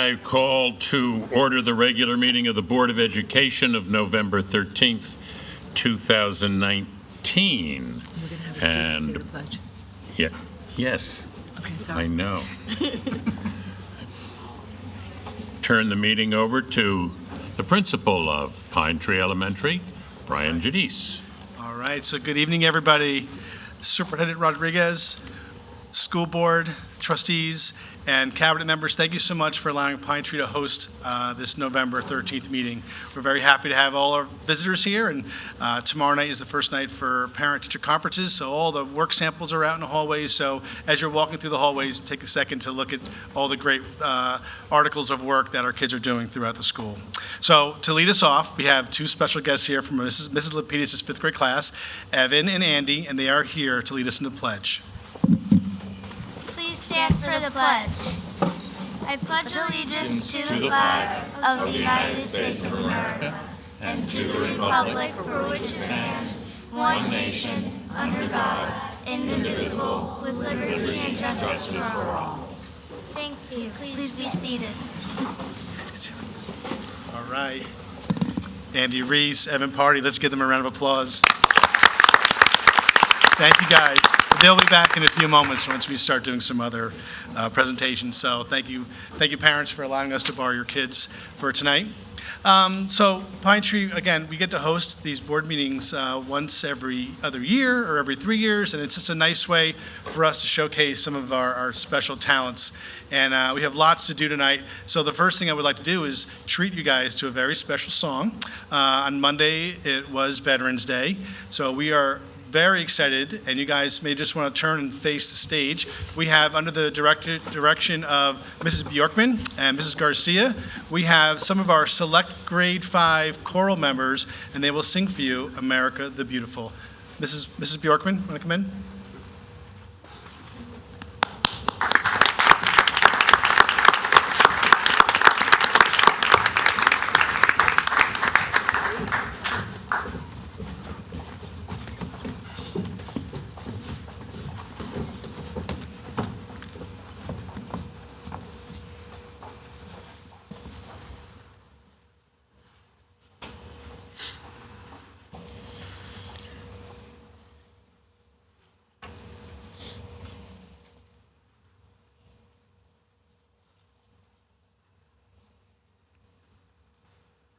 I call to order the regular meeting of the Board of Education of November 13th, 2019. And the pledge. yeah, yes, Okay, I sorry. know. Turn the meeting over to the principal of Pine Tree Elementary, Brian Giudice. All right, so good evening, everybody. Superintendent Rodriguez, school board, trustees, and cabinet members, thank you so much for allowing Pine Tree to host this November 13th meeting. We're very happy to have all our visitors here, and tomorrow night is the first night for parent-teacher conferences, so all the work samples are out in the hallways, so as you're walking through the hallways, take a second to look at all the great articles of work that our kids are doing throughout the school. So to lead us off, we have two special guests here from Mrs. Lapidus' fifth grade class, Evan and Andy, and they are here to lead us in the pledge. Please stand for the pledge. I pledge allegiance to the flag of the United States of America and to the republic for which it stands, one nation, under God, indivisible, with liberty and justice for all. Thank you. Please be seated. All right. Andy Reese, Evan Party, let's give them a round of applause. Thank you, guys. They'll be back in a few moments once we start doing some other presentations. So thank you, parents, for allowing us to borrow your kids for tonight. So Pine Tree, again, we get to host these board meetings once every other year or every 3 years, and it's just a nice way for us to showcase some of our special talents. And we have lots to do tonight. So the first thing I would like to do is treat you guys to a very special song. On Monday, it was Veterans Day. So we are very excited, and you guys may just want to turn and face the stage. We have, under the direction of Mrs. Bjorkman and Mrs. Garcia, we have some of our select grade 5 choral members, and they will sing for you America the Beautiful. Mrs. Bjorkman, want to come in?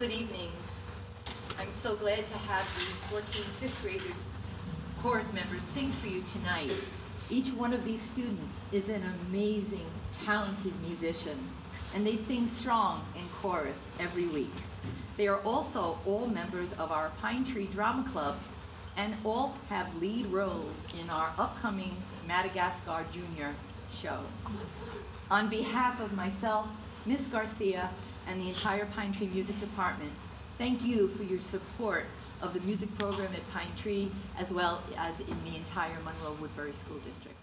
Good evening. I'm so glad to have these 14 fifth graders, chorus members, sing for you tonight. Each one of these students is an amazing, talented musician, and they sing strong in chorus every week. They are also all members of our Pine Tree Drama Club, and all have lead roles in our upcoming Madagascar Junior show. On behalf of myself, Miss Garcia, and the entire Pine Tree Music Department, thank you for your support of the music program at Pine Tree, as well as in the entire Monroe-Woodbury School District.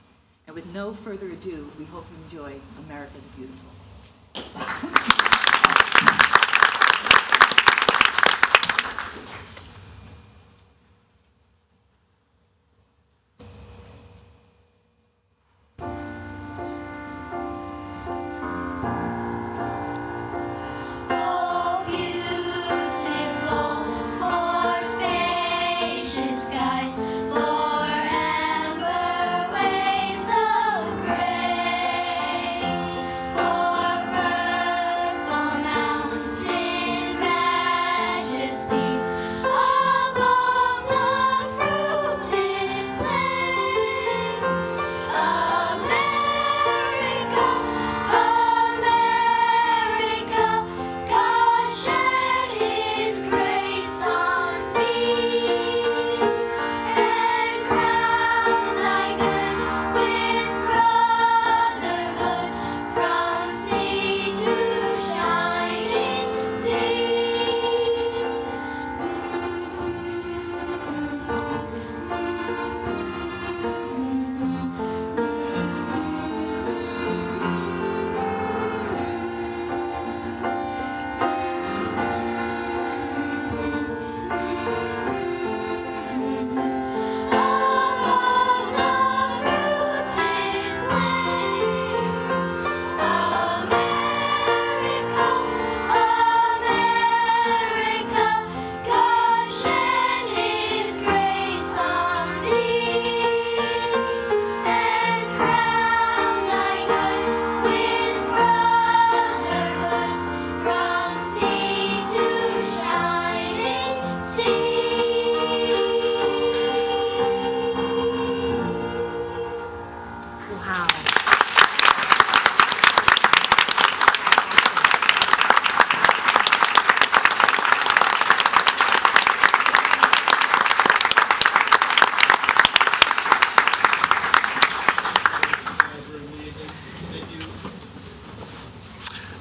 And with no further ado, we hope you enjoy America the Beautiful. Forever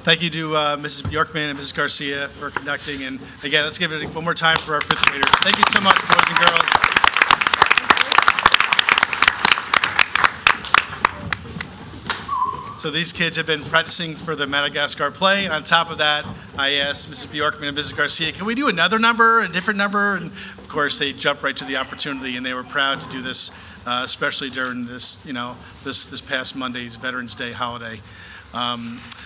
Thank you to Mrs. Bjorkman and Mrs. Garcia for conducting. And again, let's give it one more time for our fifth graders. Thank you so much, boys and girls. So these kids have been practicing for the Madagascar play. And on top of that, I asked Mrs. Bjorkman and Mrs. Garcia, can we do another number, a different number? And of course, they jumped right to the opportunity, and they were proud to do this, especially during this, this past Monday's Veterans Day holiday.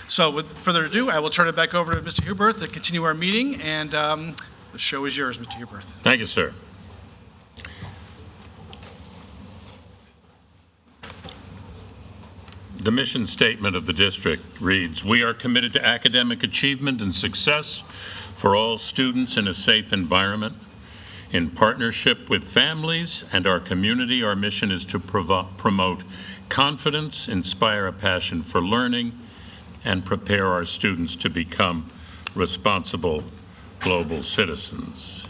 So with further ado, I will turn it back over to Mr. Huberth to continue our meeting, and the show is yours, Mr. Huberth. Thank you, sir. The mission statement of the district reads, "We are committed to academic achievement and success for all students in a safe environment. In partnership with families and our community, our mission is to promote confidence, inspire a passion for learning, and prepare our students to become responsible global citizens."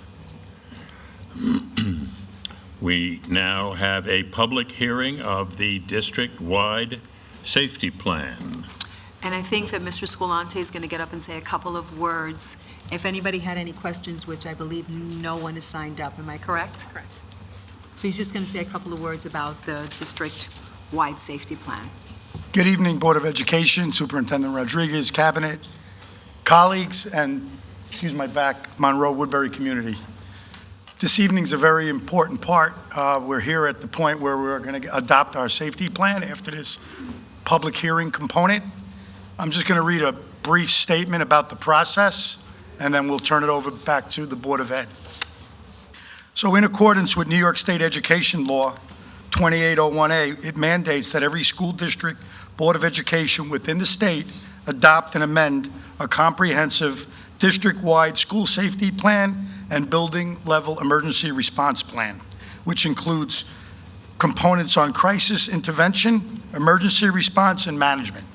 We now have a public hearing of the district-wide safety plan. And I think that Mr. Squilante is going to get up and say a couple of words. If anybody had any questions, which I believe no one has signed up, am I correct? Correct. So he's just going to say a couple of words about the district-wide safety plan. Good evening, Board of Education, Superintendent Rodriguez, Cabinet, colleagues, and, excuse my back, Monroe Woodbury community. This evening's a very important part. We're here at the point where we're going to adopt our safety plan after this public hearing component. I'm just going to read a brief statement about the process, and then we'll turn it over back to the Board of Ed. So in accordance with New York State Education Law 2801A, it mandates that every school district Board of Education within the state adopt and amend a comprehensive district-wide school safety plan and building-level emergency response plan, which includes components on crisis intervention, emergency response, and management.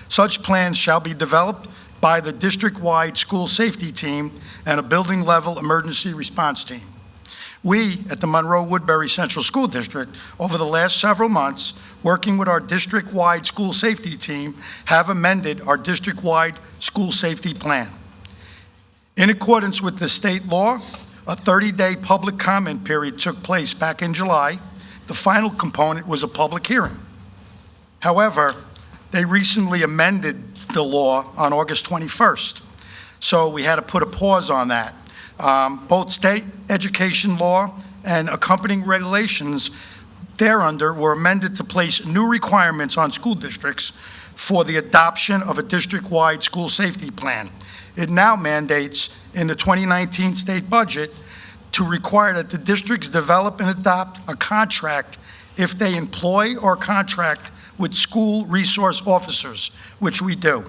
Such plans shall be developed by the district-wide school safety team and a building-level emergency response team. We, at the Monroe Woodbury Central School District, over the last several months, working with our district-wide school safety team, have amended our district-wide school safety plan. In accordance with the state law, a 30-day public comment period took place back in July. The final component was a public hearing. However, they recently amended the law on August 21st, so we had to put a pause on that. Both state education law and accompanying regulations thereunder were amended to place new requirements on school districts for the adoption of a district-wide school safety plan. It now mandates in the 2019 state budget to require that the districts develop and adopt a contract if they employ or contract with school resource officers, which we do.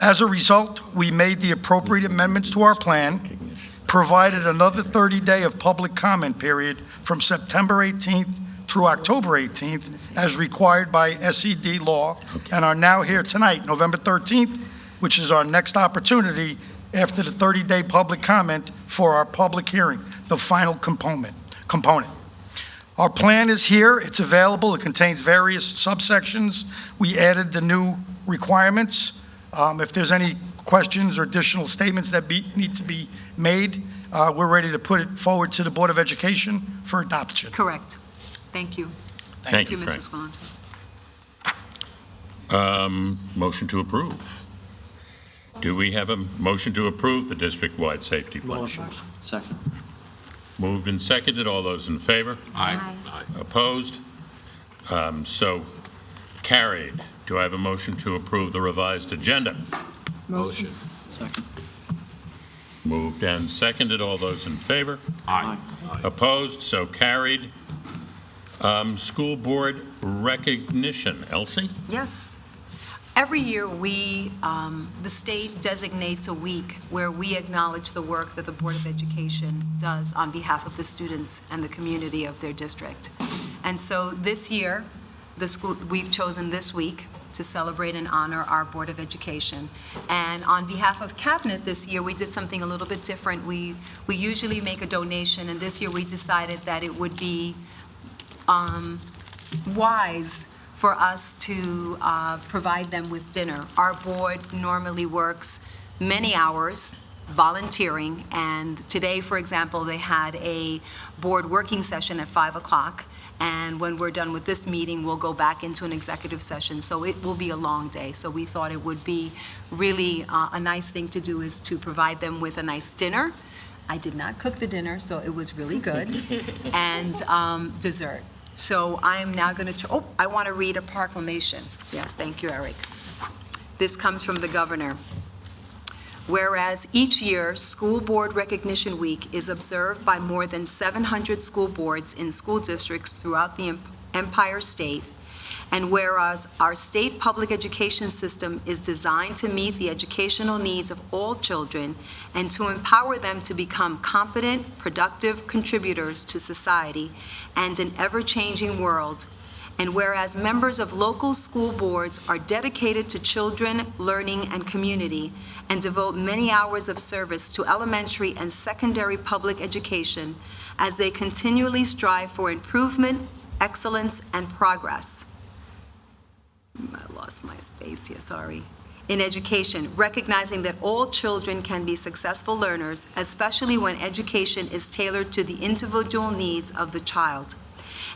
As a result, we made the appropriate amendments to our plan, provided another 30-day of public comment period from September 18th through October 18th, as required by SED law, and are now here tonight, November 13th, which is our next opportunity after the 30-day public comment for our public hearing, the final component. Our plan is here. It's available. It contains various subsections. We added the new requirements. If there's any questions or additional statements that need to be made, we're ready to put it forward to the Board of Education for adoption. Correct. Thank you. Thank you, Mrs. Frank. Squilante. Motion to approve. Do we have a motion to approve the district-wide safety plan? Motion. Second. Moved and seconded. All those in favor? Aye. Opposed? So carried. Do I have a motion to approve the revised agenda? Motion. Second. Moved and seconded. All those in favor? Aye. Opposed? So carried. School board recognition. Elsie? Yes. Every year, the state designates a week where we acknowledge the work that the Board of Education does on behalf of the students and the community of their district. And so this year, we've chosen this week to celebrate and honor our Board of Education. And on behalf of Cabinet this year, we did something a little bit different. We usually make a donation, and this year we decided that it would be wise for us to provide them with dinner. Our board normally works many hours volunteering, and today, for example, they had a board working session at 5 o'clock, and when we're done with this meeting, we'll go back into an executive session, so it will be a long day. So we thought it would be really a nice thing to do is to provide them with a nice dinner. I did not cook the dinner, so it was really good, and dessert. So I am now going to, I want to read a proclamation. Yes, thank you, Eric. This comes from the governor. Whereas each year, School Board Recognition Week is observed by more than 700 school boards in school districts throughout the Empire State, and whereas our state public education system is designed to meet the educational needs of all children and to empower them to become competent, productive contributors to society and an ever-changing world, and whereas members of local school boards are dedicated to children, learning, and community, and devote many hours of service to elementary and secondary public education as they continually strive for improvement, excellence, and progress. I lost my space here, sorry. In education, recognizing that all children can be successful learners, especially when education is tailored to the individual needs of the child.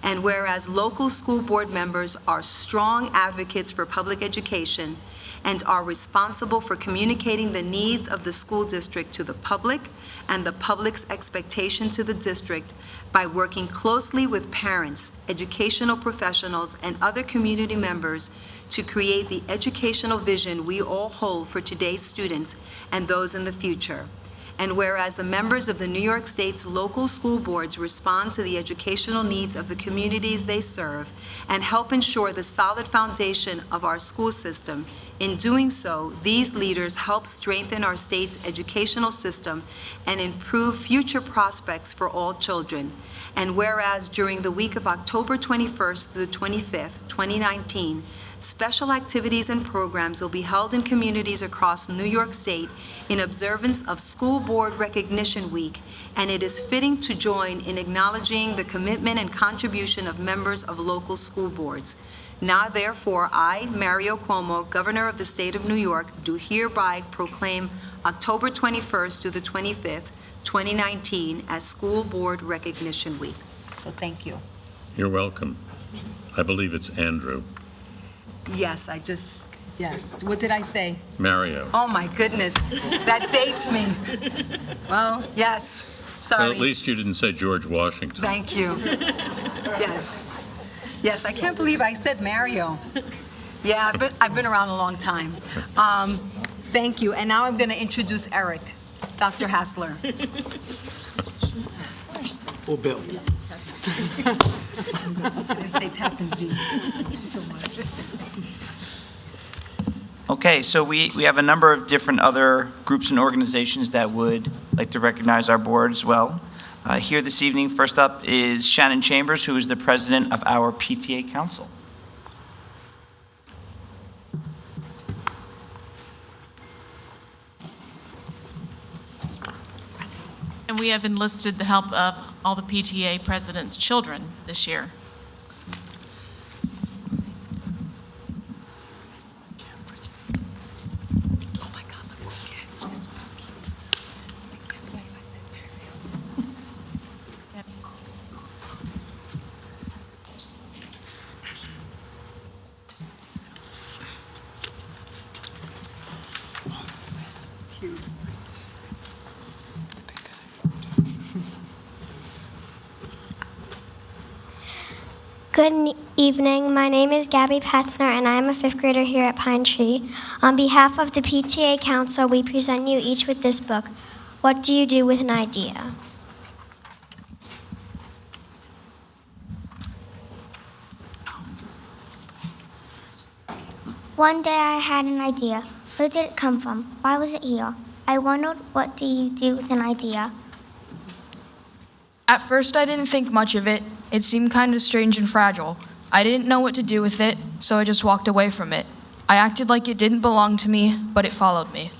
And whereas local school board members are strong advocates for public education and are responsible for communicating the needs of the school district to the public and the public's expectation to the district by working closely with parents, educational professionals, and other community members to create the educational vision we all hold for today's students and those in the future. And whereas the members of the New York State's local school boards respond to the educational needs of the communities they serve and help ensure the solid foundation of our school system, in doing so, these leaders help strengthen our state's educational system and improve future prospects for all children. And whereas during the week of October 21st through the 25th, 2019, special activities and programs will be held in communities across New York State in observance of School Board Recognition Week, and it is fitting to join in acknowledging the commitment and contribution of members of local school boards. Now therefore, I, Mario Cuomo, Governor of the State of New York, do hereby proclaim October 21st through the 25th, 2019 as School Board Recognition Week. So thank you. You're welcome. I believe it's Andrew. Yes, yes. What did I say? Mario. Oh, my goodness. That dates me. Well, yes. Sorry. Well, at least you didn't say George Washington. Thank you. Yes. Yes, I can't believe I said Mario. Yeah, but I've been around a long time. Thank you. And now I'm going to introduce Eric, Dr. Hassler. Or Bill. I didn't say Tappan Zee. Okay, so we have a number of different other groups and organizations that would like to recognize our board as well. Here this evening, first up is Shannon Chambers, who is the president of our PTA Council. And we have enlisted the help of all the PTA presidents' children this year. Oh, my God, look at the kids. They're so cute. I can't believe I said Mario. It's cute. Good evening. My name is Gabby Patzner, and I am a fifth grader here at Pine Tree. On behalf of the PTA Council, we present you each with this book, What Do You Do with an Idea? One day I had an idea. Where did it come from? Why was it here? I wondered, what do you do with an idea? At first, I didn't think much of it. It seemed kind of strange and fragile. I didn't know what to do with it, so I just walked away from it. I acted like it didn't belong to me, but it followed me.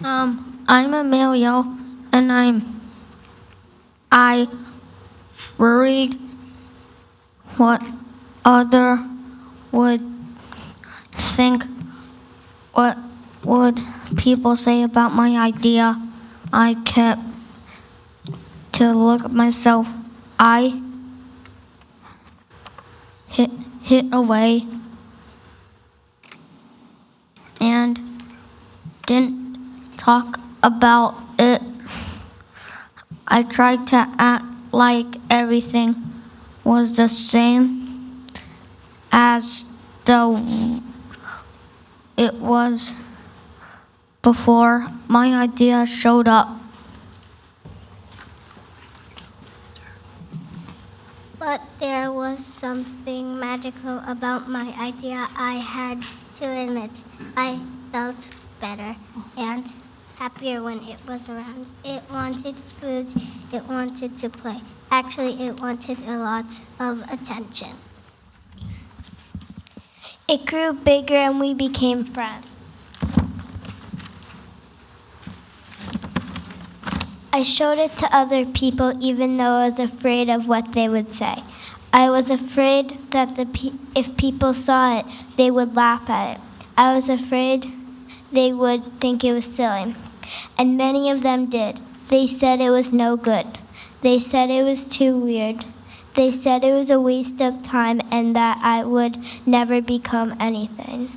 I'm Emilio, and I worried what other would think, what would people say about my idea. I kept to look at myself. I hit away and didn't talk about it. I tried to act like everything was the same as it was before my idea showed up. But there was something magical about my idea, I had to admit. I felt better and happier when it was around. It wanted food, it wanted to play. Actually, it wanted a lot of attention. It grew bigger and we became friends. I showed it to other people even though I was afraid of what they would say. I was afraid that if people saw it, they would laugh at it. I was afraid they would think it was silly. And many of them did. They said it was no good. They said it was too weird. They said it was a waste of time and that I would never become anything.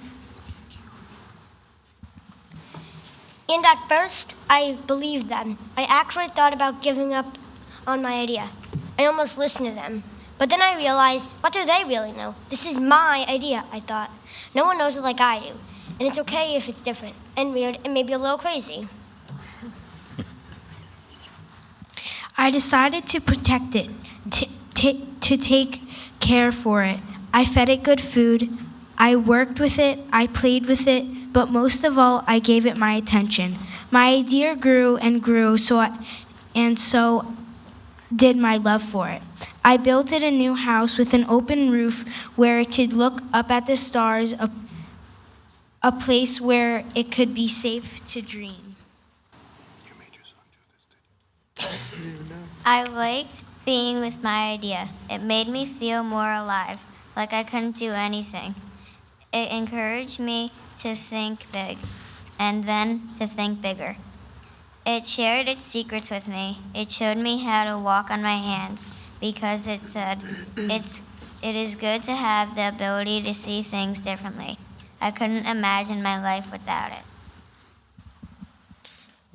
And at first, I believed them. I actually thought about giving up on my idea. I almost listened to them. But then I realized, what do they really know? This is my idea, I thought. No one knows it like I do. And it's okay if it's different and weird and maybe a little crazy. I decided to protect it, to take care for it. I fed it good food. I worked with it. I played with it. But most of all, I gave it my attention. My idea grew and grew, so did my love for it. I built it a new house with an open roof where it could look up at the stars, a place where it could be safe to dream. I liked being with my idea. It made me feel more alive, like I couldn't do anything. It encouraged me to think big, and then to think bigger. It shared its secrets with me. It showed me how to walk on my hands, because it said, it is good to have the ability to see things differently. I couldn't imagine my life without it.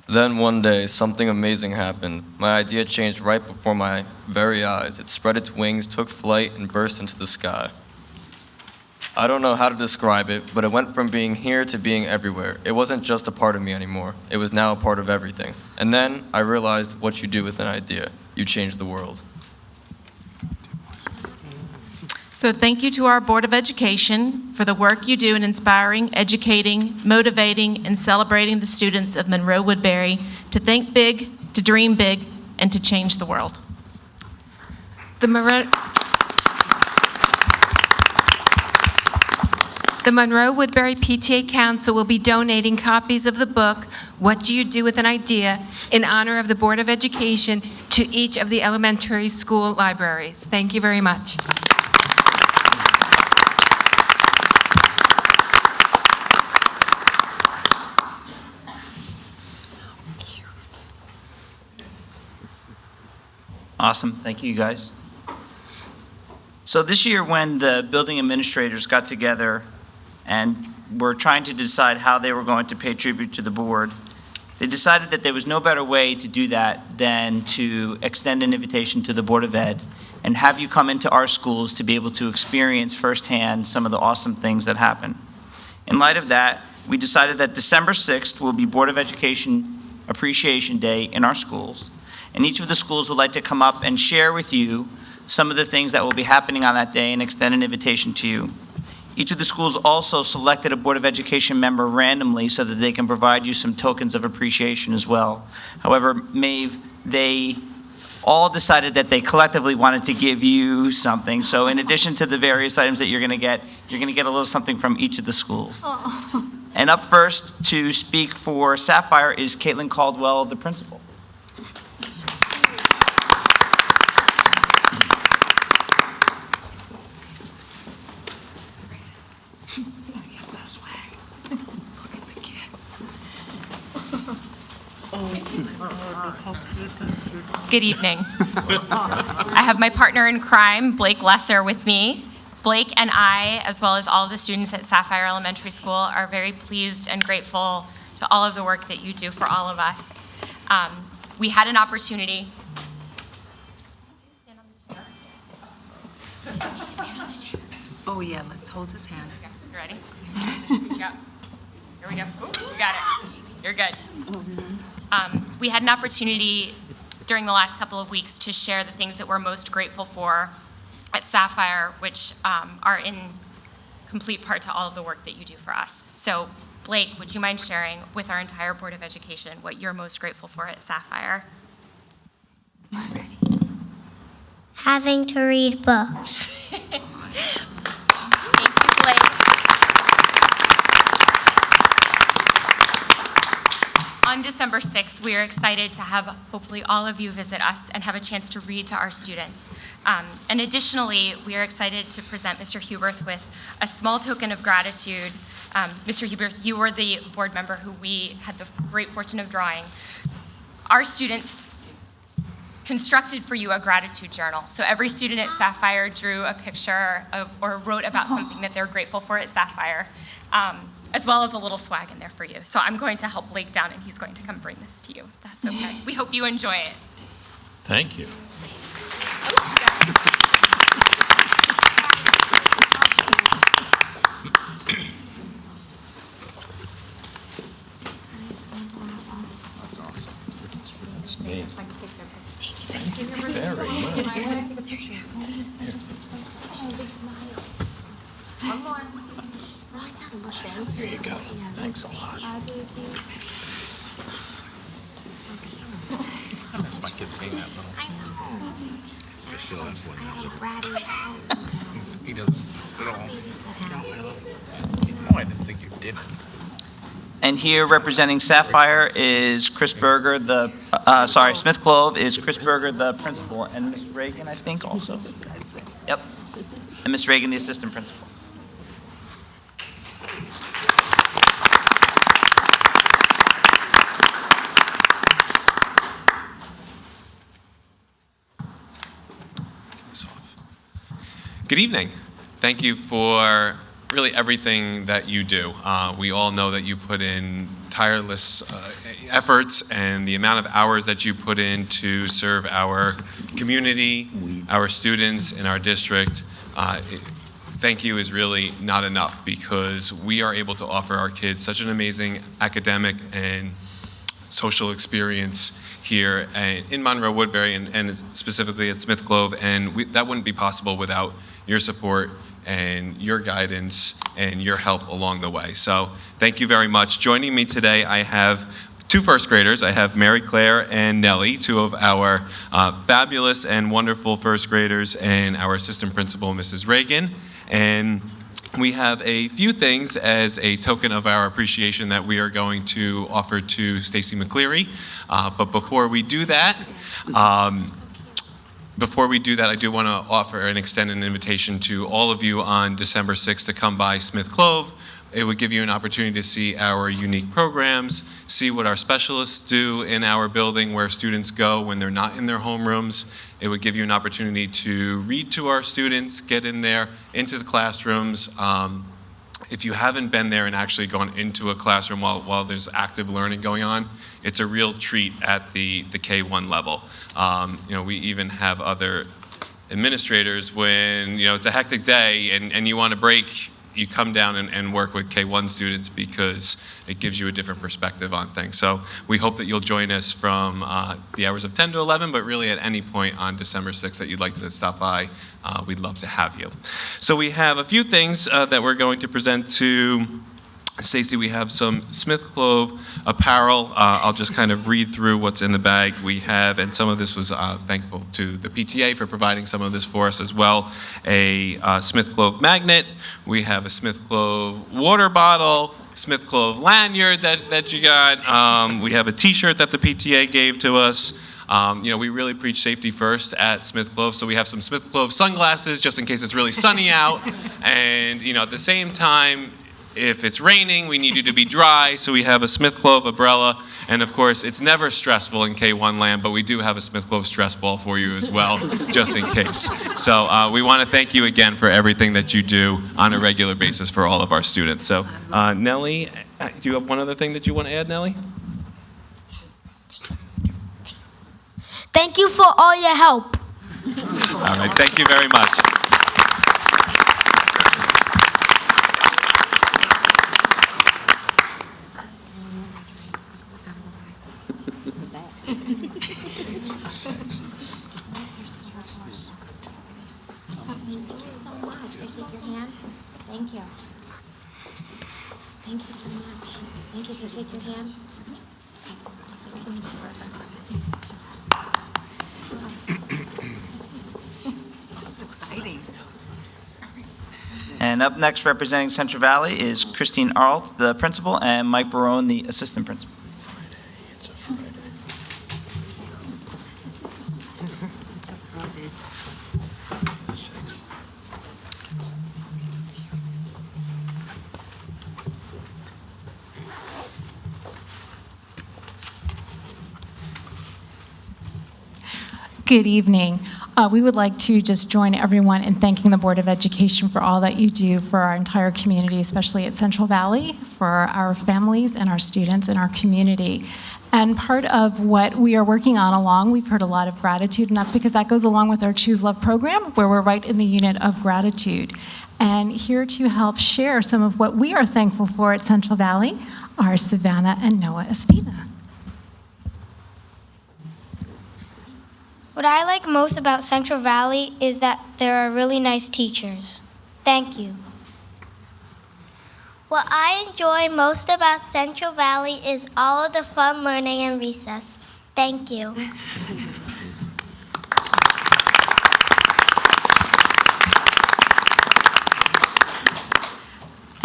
Then one day, something amazing happened. My idea changed right before my very eyes. It spread its wings, took flight, and burst into the sky. I don't know how to describe it, but it went from being here to being everywhere. It wasn't just a part of me anymore. It was now a part of everything. And then I realized what you do with an idea. You change the world. So thank you to our Board of Education for the work you do in inspiring, educating, motivating, and celebrating the students of Monroe Woodbury to think big, to dream big, and to change the world. The Monroe Woodbury PTA Council will be donating copies of the book, What Do You Do with an Idea, in honor of the Board of Education to each of the elementary school libraries. Thank you very much. Awesome. Thank you, guys. So this year, when the building administrators got together and were trying to decide how they were going to pay tribute to the board, they decided that there was no better way to do that than to extend an invitation to the Board of Ed and have you come into our schools to be able to experience firsthand some of the awesome things that happen. In light of that, we decided that December 6th will be Board of Education Appreciation Day in our schools. And each of the schools would like to come up and share with you some of the things that will be happening on that day and extend an invitation to you. Each of the schools also selected a Board of Education member randomly so that they can provide you some tokens of appreciation as well. However, Maeve, they all decided that they collectively wanted to give you something. So in addition to the various items that you're going to get a little something from each of the schools. Oh. And up first to speak for Sapphire is Caitlin Caldwell, the principal. Good evening. I have my partner in crime, Blake Lesser, with me. Blake and I, as well as all of the students at Sapphire Elementary School, are very pleased and grateful to all of the work that you do for all of us. We had an opportunity. Oh, yeah, let's hold his hand. Okay, you ready? Yeah. Here we go. Ooh, you got it. You're good. We had an opportunity during the last couple of weeks to share the things that we're most grateful for at Sapphire, which are in complete part to all of the work that you do for us. So, Blake, would you mind sharing with our entire Board of Education what you're most grateful for at Sapphire? Having to read books. Thank you, Blake. On December 6th, we are excited to have hopefully all of you visit us and have a chance to read to our students. And additionally, we are excited to present Mr. Huberth with a small token of gratitude. Mr. Huberth, you were the board member who we had the great fortune of drawing. Our students constructed for you a gratitude journal. So every student at Sapphire drew a picture of, or wrote about something that they're grateful for at Sapphire, as well as a little swag in there for you. So I'm going to help Blake down, and he's going to come bring this to you, if that's okay. We hope you enjoy it. Thank you. That's awesome. That's me. Thank you very much. There you go. Thanks a lot. I miss my kids being that little. I still have one. He doesn't at all. No, I love him. No, I didn't think you didn't. And here representing Sapphire is Chris Berger, Smith Clove is Chris Berger, the principal, and Ms. Reagan, I think, also. Yep. And Ms. Reagan, the assistant principal. Good evening. Thank you for really everything that you do. We all know that you put in tireless efforts, and the amount of hours that you put in to serve our community, our students in our district, thank you is really not enough, because we are able to offer our kids such an amazing academic and social experience here in Monroe Woodbury, and specifically at Smith Clove, and that wouldn't be possible without your support and your guidance and your help along the way. So thank you very much. Joining me today, I have two first graders. I have Mary Claire and Nellie, two of our fabulous and wonderful first graders, and our assistant principal, Mrs. Reagan. And we have a few things as a token of our appreciation that we are going to offer to Stacy McCleary. But before we do that, I do want to offer and extend an invitation to all of you on December 6th to come by Smith Clove. It would give you an opportunity to see our unique programs, see what our specialists do in our building where students go when they're not in their homerooms. It would give you an opportunity to read to our students, get in there, into the classrooms. If you haven't been there and actually gone into a classroom while there's active learning going on, it's a real treat at the K1 level. We even have other administrators when it's a hectic day and you want to break, you come down and work with K1 students because it gives you a different perspective on things. So we hope that you'll join us from the hours of 10 to 11, but really at any point on December 6th that you'd like to stop by, we'd love to have you. So we have a few things that we're going to present to Stacy. We have some Smith Clove apparel. I'll just kind of read through what's in the bag we have, and some of this was thankful to the PTA for providing some of this for us as well. A Smith Clove magnet. We have a Smith Clove water bottle, Smith Clove lanyard that you got. We have a t-shirt that the PTA gave to us. We really preach safety first at Smith Clove, so we have some Smith Clove sunglasses just in case it's really sunny out. And, at the same time, If it's raining, we need you to be dry, so we have a Smith Clove umbrella. And of course, it's never stressful in K1 land, but we do have a Smith Clove stress ball for you as well, just in case. So we want to thank you again for everything that you do on a regular basis for all of our students. So Nellie, do you have one other thing that you want to add, Nellie? Thank you for all your help. All right, thank you very much. Thank you. Thank you so much. Thank you. Can I shake your hand? This is exciting. And up next, representing Central Valley, is Christine Arlt, the principal, and Mike Barone, the assistant principal. It's a Friday. Good evening. We would like to just join everyone in thanking the Board of Education for all that you do for our entire community, especially at Central Valley, for our families and our students and our community. And part of what we are working on along, we've heard a lot of gratitude, and that's because that goes along with our Choose Love program, where we're right in the unit of gratitude. And here to help share some of what we are thankful for at Central Valley are Savannah and Noah Espina. What I like most about Central Valley is that there are really nice teachers. Thank you. What I enjoy most about Central Valley is all of the fun learning in recess. Thank you.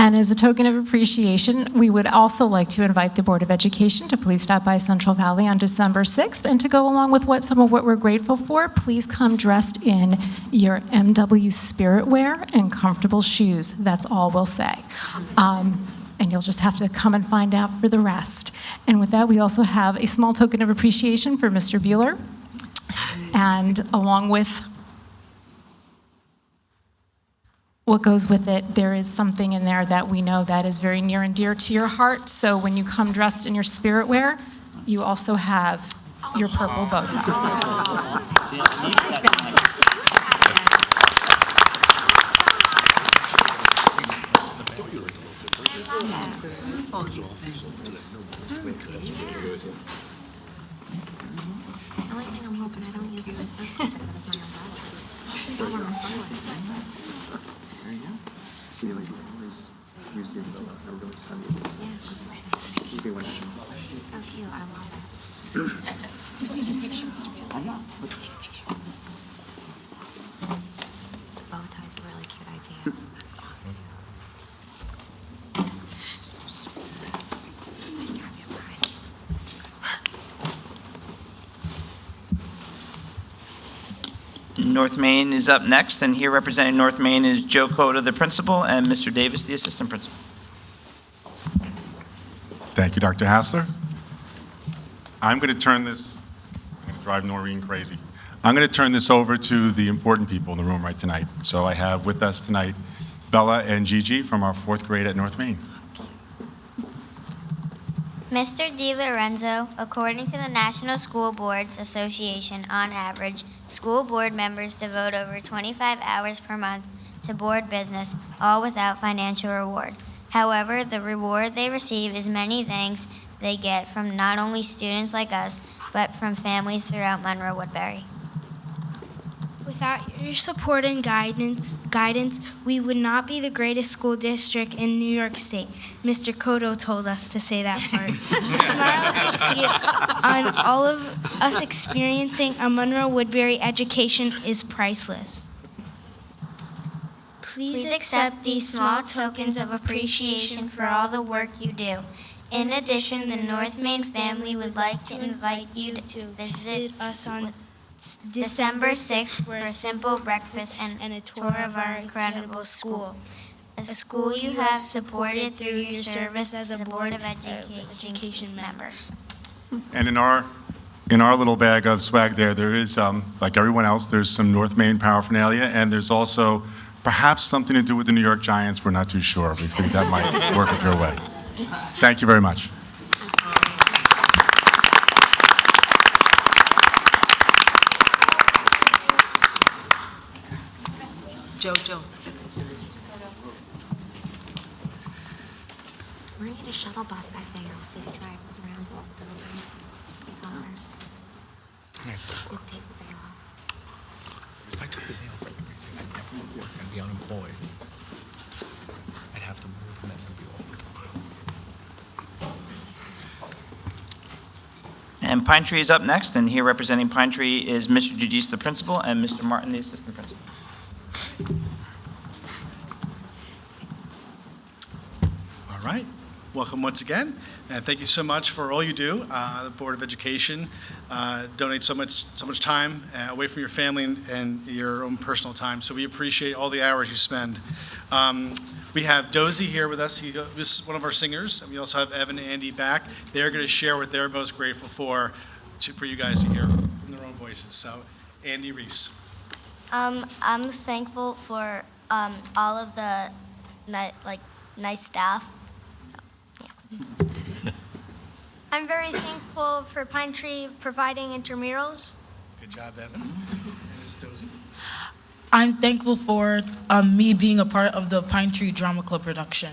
And as a token of appreciation, we would also like to invite the Board of Education to please stop by Central Valley on December 6th. And to go along with some of what we're grateful for, please come dressed in your MW spirit wear and comfortable shoes. That's all we'll say. And you'll just have to come and find out for the rest. And with that, we also have a small token of appreciation for Mr. Bueller. And along with what goes with it, there is something in there that we know that is very near and dear to your heart. So when you come dressed in your spirit wear, you also have your purple bow tie. All these things. I like these kids are so cute. That's my umbrella. I want my sunglasses. There you go. See, like, you always use the umbrella on a really sunny day. Yeah. Keep it when it's It's so cute. I love it. Take a picture. I know. Take a picture. The bow tie is a really cute idea. That's awesome. North Main is up next, and here representing North Main is Joe Cota, the principal, and Mr. Davis, the assistant principal. Thank you, Dr. Hassler. I'm going to turn this, I'm going to drive Noreen crazy. I'm going to turn this over to the important people in the room right tonight. So I have with us tonight Bella and Gigi from our 4th grade at North Main. Mr. DiLorenzo, according to the National School Boards Association, on average, school board members devote over 25 hours per month to board business, all without financial reward. However, the reward they receive is many thanks they get from not only students like us, but from families throughout Monroe Woodbury. Without your support and guidance, we would not be the greatest school district in New York State. Mr. Cotto told us to say that part. The smile you see on all of us experiencing a Monroe Woodbury education is priceless. Please accept these small tokens of appreciation for all the work you do. In addition, the North Main family would like to invite you to visit us on December 6th for a simple breakfast and a tour of our incredible school. a school you have supported through your service as a Board of Education member. And in our little bag of swag there is, like everyone else, there's some North Main paraphernalia, and there's also perhaps something to do with the New York Giants. We're not too sure. We think that might work your way. Thank you very much. Jojo. We're gonna get a shuttle bus that day. I'll see the drives around all the buildings. We'll take the day off. If I took the day off for everything, I'd never work. I'd be unemployed. I'd have to move and then I'd be off. And Pine Tree is up next, and here representing Pine Tree is Mr. Giudice, the principal, and Mr. Martin, the assistant principal. All right. Welcome once again, and thank you so much for all you do. The Board of Education donates so much time away from your family and your own personal time, so we appreciate all the hours you spend. We have Dozy here with us. He is one of our singers, and we also have Evan and Andy back. They're going to share what they're most grateful for you guys to hear from their own voices. So, Andy Reese. I'm thankful for all of the nice staff. I'm very thankful for Pine Tree providing intramurals. Good job, Evan. And this is Dozy. I'm thankful for me being a part of the Pine Tree Drama Club production.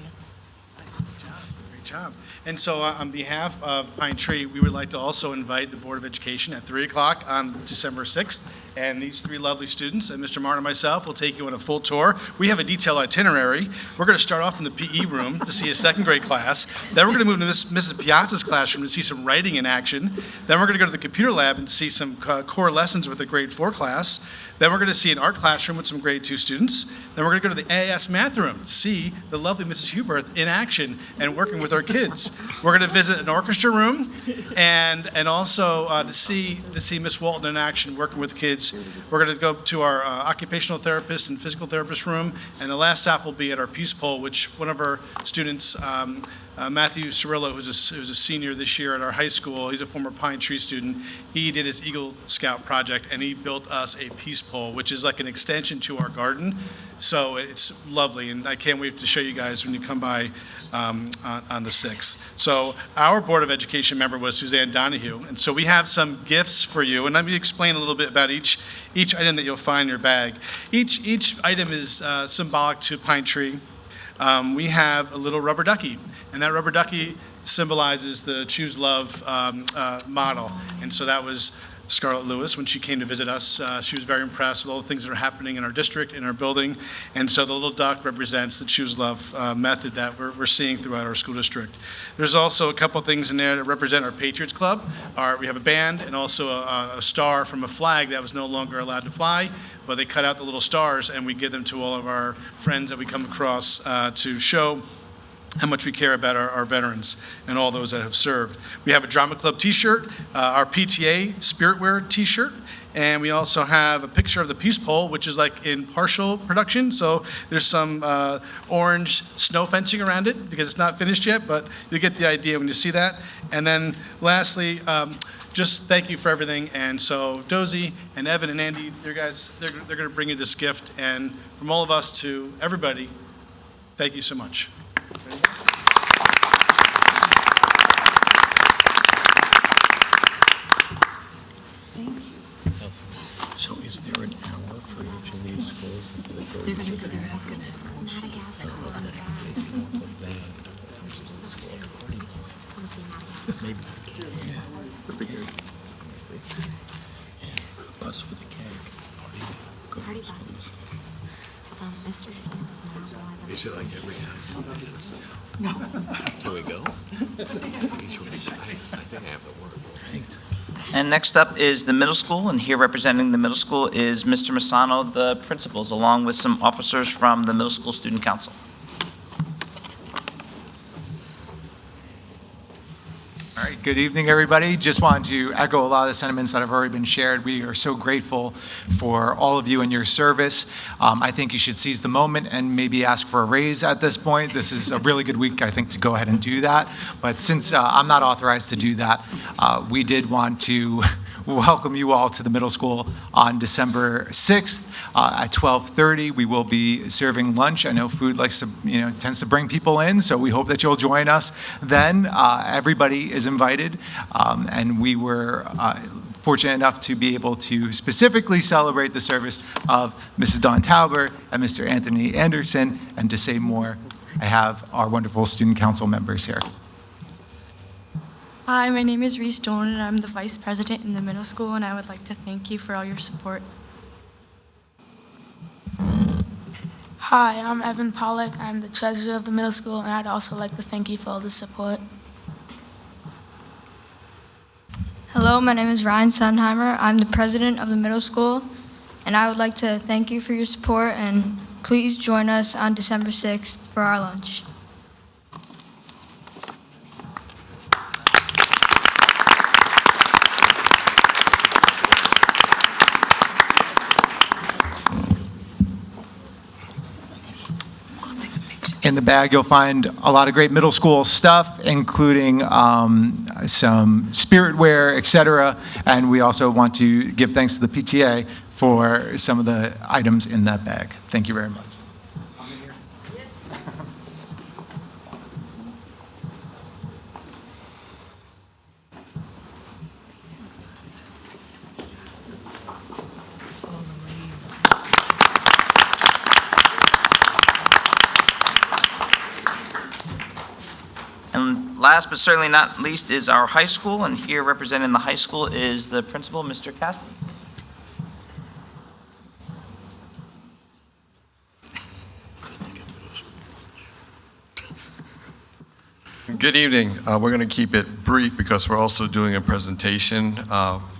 Great job. And so on behalf of Pine Tree, we would like to also invite the Board of Education at 3 o'clock on December 6th. And these three lovely students, and Mr. Martin and myself, will take you on a full tour. We have a detailed itinerary. We're going to start off in the PE room to see a second grade class. Then we're going to move to Mrs. Piazza's classroom to see some writing in action. Then we're going to go to the computer lab and see some core lessons with the grade 4 class. Then we're going to see an art classroom with some grade 2 students. Then we're going to go to the AIS math room to see the lovely Mrs. Huberth in action and working with our kids. We're going to visit an orchestra room and also to see Miss Walton in action working with kids. We're going to go to our occupational therapist and physical therapist room, and the last stop will be at our Peace Pole, which one of our students, Matthew Cirillo, who's a senior this year at our high school, he's a former Pine Tree student. He did his Eagle Scout project, and he built us a peace pole, which is like an extension to our garden. So it's lovely, and I can't wait to show you guys when you come by on the 6th. So our Board of Education member was Suzanne Donahue, and so we have some gifts for you, and let me explain a little bit about each item that you'll find in your bag. Each item is symbolic to Pine Tree. We have a little rubber ducky, and that rubber ducky symbolizes the Choose Love model, and so that was Scarlett Lewis when she came to visit us. She was very impressed with all the things that are happening in our district, in our building, and so the little duck represents the Choose Love method that we're seeing throughout our school district. There's also a couple things in there that represent our Patriots Club. We have a band and also a star from a flag that was no longer allowed to fly, but they cut out the little stars and we give them to all of our friends that we come across to show how much we care about our veterans and all those that have served. We have a Drama Club t-shirt, our PTA Spirit Wear t-shirt, and we also have a picture of the Peace Pole, which is like in partial production, so there's some orange snow fencing around it because it's not finished yet, but you get the idea when you see that. And then lastly, just thank you for everything. And so Dozy and Evan and Andy, they're going to bring you this gift, and from all of us to everybody, thank you so much. So is there an hour for each of these schools? They're going to go there. Madagascar was on the Maybe. Yeah. Bus with a cake. Party bus. Although Mr. Hughes is monopolizing. Is it like every time? No. Here we go. I think I have the word. And next up is the middle school, and here representing the middle school is Mr. Masano, the principals, along with some officers from the Middle School Student Council. All right, Good evening, everybody. Just wanted to echo a lot of the sentiments that have already been shared. We are so grateful for all of you and your service. I think you should seize the moment and maybe ask for a raise at this point. This is a really good week, I think, to go ahead and do that. But since I'm not authorized to do that, we did want to welcome you all to the middle school on December 6th at 12:30. We will be serving lunch. I know food tends to bring people in, so we hope that you'll join us then. Everybody is invited, and we were fortunate enough to be able to specifically celebrate the service of Mrs. Dawn Tauber and Mr. Anthony Anderson. And to say more, I have our wonderful student council members here. Hi, my name is Reese Dolan, and I'm the vice president in the middle school, and I would like to thank you for all your support. Hi, I'm Evan Pollack. I'm the treasurer of the middle school, and I'd also like to thank you for all the support. Hello, my name is Ryan Sundheimer. I'm the president of the middle school, and I would like to thank you for your support, and please join us on December 6th for our lunch. In the bag, you'll find a lot of great middle school stuff, including some spirit wear, etc. And we also want to give thanks to the PTA for some of the items in that bag. Thank you very much. And last but certainly not least is our high school, and here representing the high school is the principal, Mr. Casti. Good evening. We're going to keep it brief because we're also doing a presentation.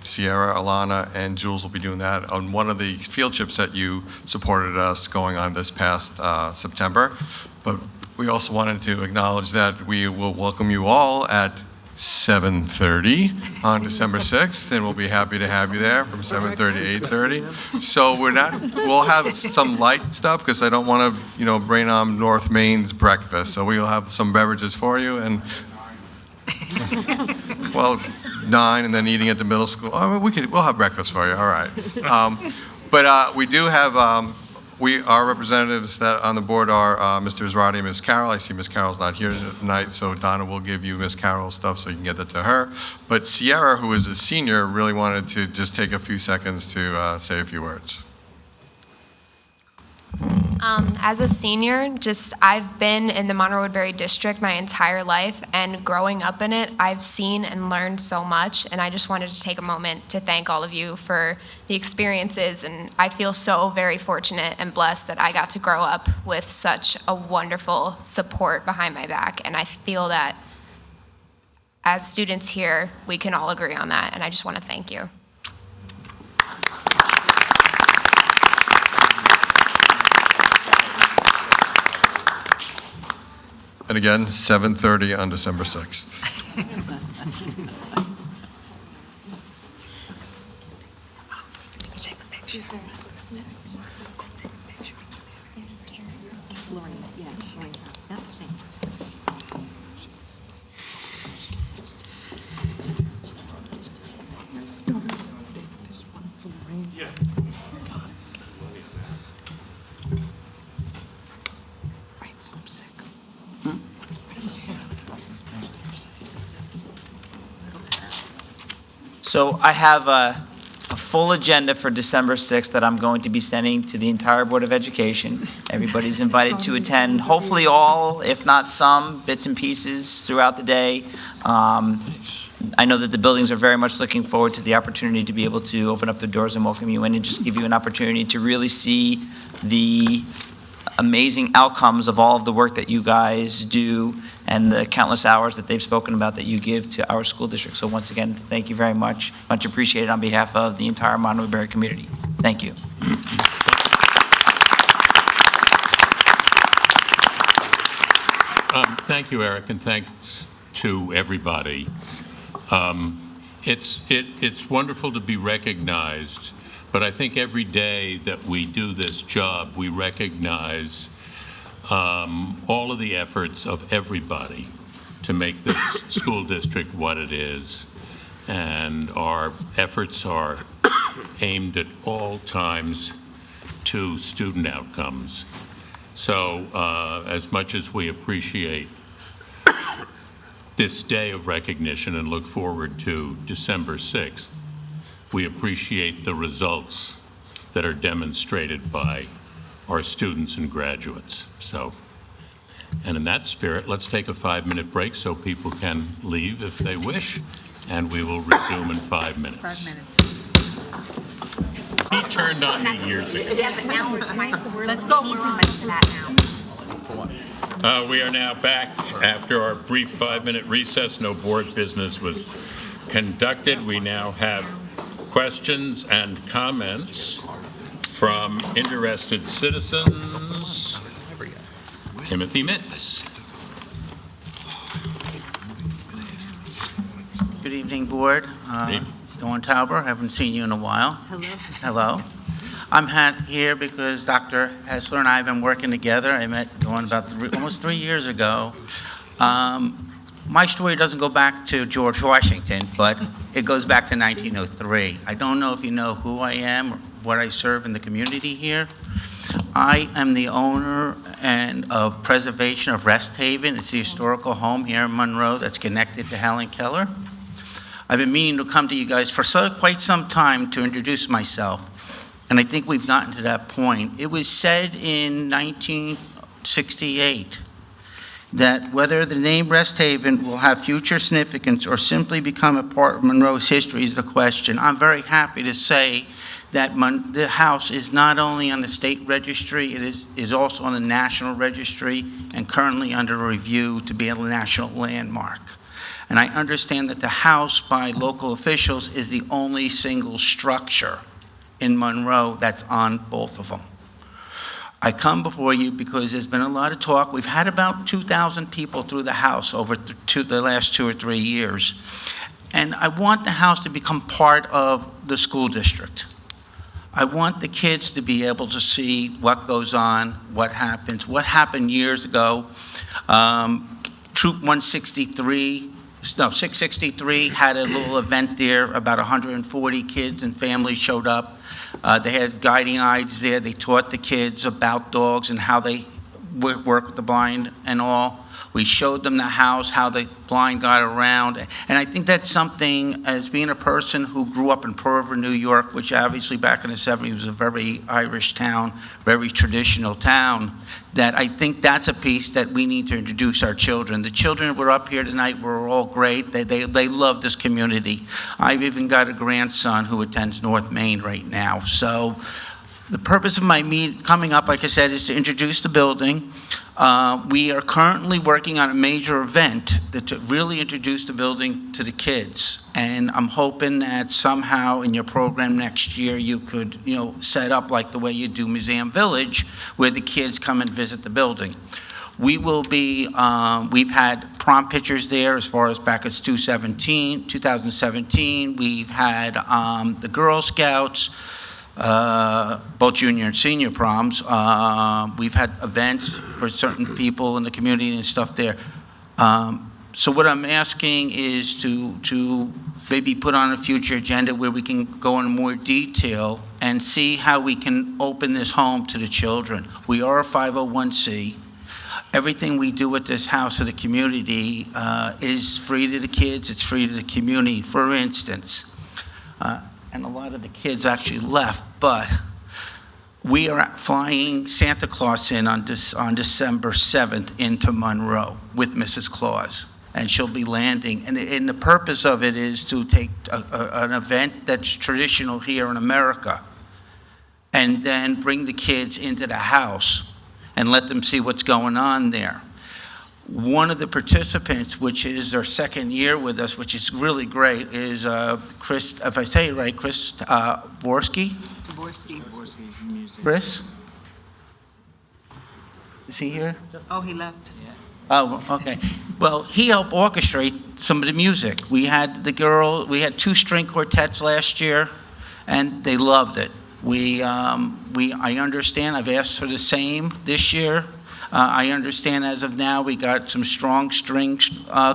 Sierra, Alana, and Jules will be doing that on one of the field trips that you supported us going on this past September. But we also wanted to acknowledge that we will welcome you all at 7:30 on December 6th, and we'll be happy to have you there from 7:30 to 8:30. So we'll have some light stuff because I don't want to, bring on North Maine's breakfast. So we'll have some beverages for you, and well, 9, and then eating at the middle school. Oh, we'll have breakfast for you. All right. But we do have. Our representatives that on the board are Mr. Israti and Ms. Carroll. I see Ms. Carroll's not here tonight, so Donna will give you Ms. Carroll's stuff so you can get that to her. But Sierra, who is a senior, really wanted to just take a few seconds to say a few words. As a senior, I've been in the Monroe Woodbury district my entire life, and growing up in it, I've seen and learned so much, and I just wanted to take a moment to thank all of you for the experiences, and I feel so very fortunate and blessed that I got to grow up with such a wonderful support behind my back, and I feel that as students here, we can all agree on that, and I just want to thank you. And again, 7:30 on December 6th. So I have a full agenda for December 6th that I'm going to be sending to the entire Board of Education. Everybody's invited to attend, hopefully all, if not some, bits and pieces throughout the day. I know that the buildings are very much looking forward to the opportunity to be able to open up the doors and welcome you in and just give you an opportunity to really see the amazing outcomes of all of the work that you guys do and the countless hours that they've spoken about that you give to our school district. So once again, thank you very much. Much appreciated on behalf of the entire Monroe Woodbury community. Thank you. Thank you, Eric, and thanks to everybody. It's wonderful to be recognized, but I think every day that we do this job, we recognize all of the efforts of everybody to make this school district what it is. And our efforts are aimed at all times to student outcomes. So as much as we appreciate this day of recognition and look forward to December 6th, we appreciate the results that are demonstrated by our students and graduates. So, and in that spirit, let's take a 5-minute break so people can leave if they wish, and we will resume in 5 minutes. 5 minutes. He turned on me years ago. Yeah, but now we're Let's go. need somebody for that now. We are now back after our brief 5-minute recess. No board business was conducted. We now have questions and comments from interested citizens. Timothy Mitz. Good evening, Board. Dawn Tauber, haven't seen you in a while. Hello. Hello. I'm here because Dr. Hessler and I have been working together. I met Dawn about almost 3 years ago. My story doesn't go back to George Washington, but it goes back to 1903. I don't know if you know who I am or what I serve in the community here. I am the owner of Preservation of Rest Haven. It's the historical home here in Monroe that's connected to Helen Keller. I've been meaning to come to you guys for quite some time to introduce myself, and I think we've gotten to that point. It was said in 1968 that whether the name Rest Haven will have future significance or simply become a part of Monroe's history is the question. I'm very happy to say that the house is not only on the state registry, it is also on the national registry and currently under review to be a national landmark. And I understand that the house by local officials is the only single structure in Monroe that's on both of them. I come before you because there's been a lot of talk. We've had about 2,000 people through the house over the last 2 or 3 years. And I want the house to become part of the school district. I want the kids to be able to see what goes on, what happens, what happened years ago. Troop 663 had a little event there. About 140 kids and families showed up. They had guiding eyes there. They taught the kids about dogs and how they work with the blind and all. We showed them the house, how the blind got around. And I think that's something, as being a person who grew up in Pearl River, New York, which obviously back in the 70s was a very Irish town, very traditional town, that I think that's a piece that we need to introduce our children. The children who were up here tonight were all great. They love this community. I've even got a grandson who attends North Main right now. So the purpose of my coming up, like I said, is to introduce the building. We are currently working on a major event to really introduce the building to the kids. And I'm hoping that somehow in your program next year you could, set up like the way you do Museum Village, where the kids come and visit the building. We will be, we've had prom pictures there as far as back as 2017. We've had the Girl Scouts, both junior and senior proms. We've had events for certain people in the community and stuff there. So what I'm asking is to maybe put on a future agenda where we can go into more detail and see how we can open this home to the children. We are a 501c. Everything we do at this house of the community is free to the kids, it's free to the community. For instance, and a lot of the kids actually left, but we are flying Santa Claus in on December 7th into Monroe with Mrs. Claus, and she'll be landing. And the purpose of it is to take an event that's traditional here in America and then bring the kids into the house and let them see what's going on there. One of the participants, which is their second year with us, which is really great, is Chris, if I say it right, Chris Dvorsky? Dvorsky. Chris? Is he here? Oh, he left. Oh, okay. Well, he helped orchestrate some of the music. We had 2 string quartets last year, and they loved it. I understand, I've asked for the same this year. I understand as of now, we got some strong strings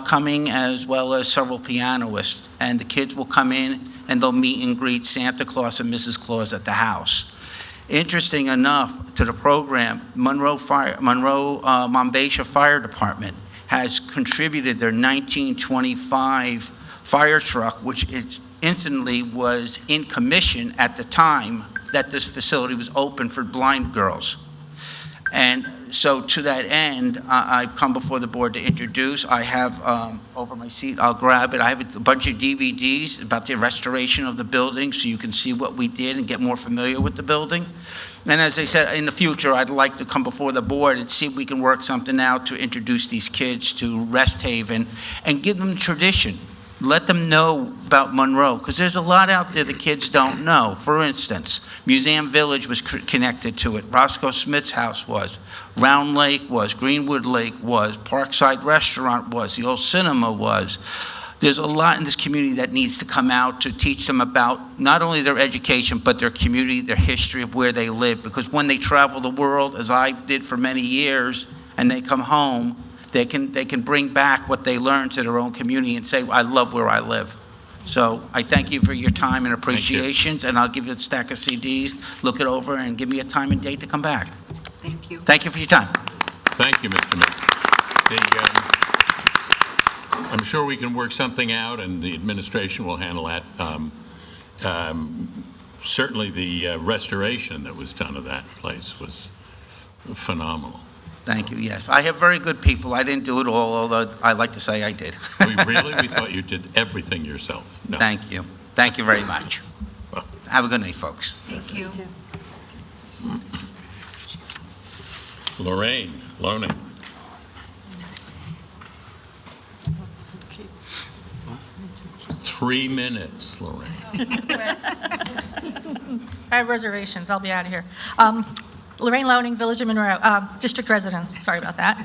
coming, as well as several pianists. And the kids will come in, and they'll meet and greet Santa Claus and Mrs. Claus at the house. Interesting enough to the program, Monbassia Fire Department has contributed their 1925 fire truck, which instantly was in commission at the time that this facility was open for blind girls. And so to that end, I've come before the board to introduce. I have over my seat, I'll grab it. I have a bunch of DVDs about the restoration of the building so you can see what we did and get more familiar with the building. And as I said, in the future, I'd like to come before the board and see if we can work something out to introduce these kids to Rest Haven and give them tradition. Let them know about Monroe, because there's a lot out there the kids don't know. For instance, Museum Village was connected to it. Roscoe Smith's house was. Round Lake was. Greenwood Lake was. Parkside Restaurant was. The old cinema was. There's a lot in this community that needs to come out to teach them about not only their education, but their community, their history of where they live. Because when they travel the world, as I did for many years, and they come home, they can bring back what they learned to their own community and say, I love where I live. So I thank you for your time and appreciations, and I'll give you a stack of CDs, look it over, and give me a time and date to come back. Thank you. Thank you for your time. Thank you, Mr. Mix. I'm sure we can work something out, and the administration will handle that. Certainly the restoration that was done of that place was phenomenal. Thank you, yes. I have very good people. I didn't do it all, although I like to say I did. We thought you did everything yourself. No. Thank you. Thank you very much. Have a good night, folks. Thank you. Lorraine Loning. Three minutes, Lorraine. I have reservations. I'll be out of here. Lorraine Loning, Village of Monroe, district resident. Sorry about that.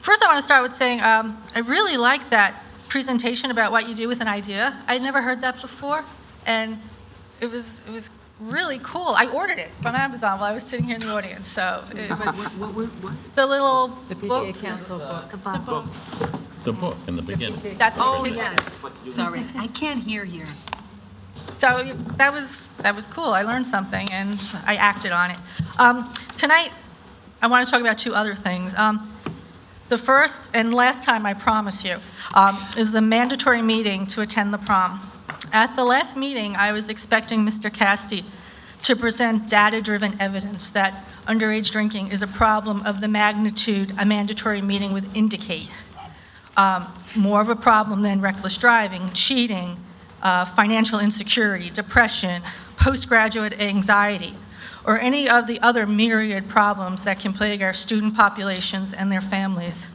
First, I want to start with saying I really like that presentation about what you do with an idea. I'd never heard that before, and it was really cool. I ordered it from Amazon while I was sitting here in the audience. So it was the little book. Council book. The book in the beginning. Oh, yes. Sorry, I can't hear here. So that was cool. I learned something, and I acted on it. Tonight, I want to talk about 2 other things. The first and last time, I promise you, is the mandatory meeting to attend the prom. At the last meeting, I was expecting Mr. Casti to present data-driven evidence that underage drinking is a problem of the magnitude a mandatory meeting would indicate. More of a problem than reckless driving, cheating, financial insecurity, depression, postgraduate anxiety, or any of the other myriad problems that can plague our student populations and their families.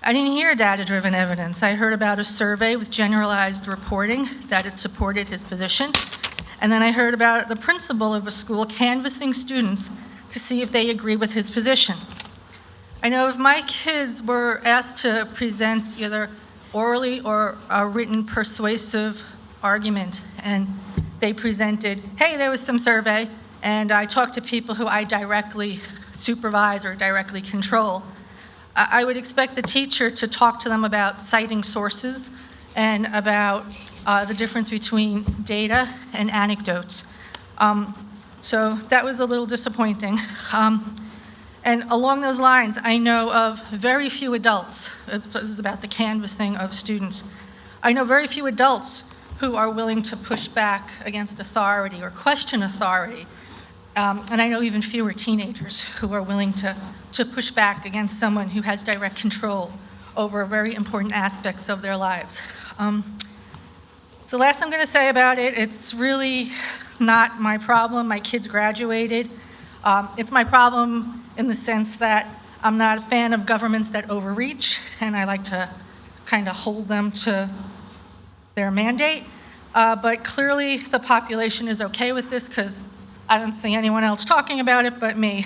I didn't hear data-driven evidence. I heard about a survey with generalized reporting that it supported his position, and then I heard about the principal of a school canvassing students to see if they agree with his position. I know if my kids were asked to present either orally or a written persuasive argument, and they presented, hey, there was some survey, and I talked to people who I directly supervise or directly control, I would expect the teacher to talk to them about citing sources and about the difference between data and anecdotes. So that was a little disappointing. And along those lines, I know of very few adults, so this is about the canvassing of students, I know very few adults who are willing to push back against authority or question authority. And I know even fewer teenagers who are willing to push back against someone who has direct control over very important aspects of their lives. So last I'm going to say about it, it's really not my problem. My kids graduated. It's my problem in the sense that I'm not a fan of governments that overreach, and I like to kind of hold them to their mandate. But clearly the population is okay with this because I don't see anyone else talking about it but me.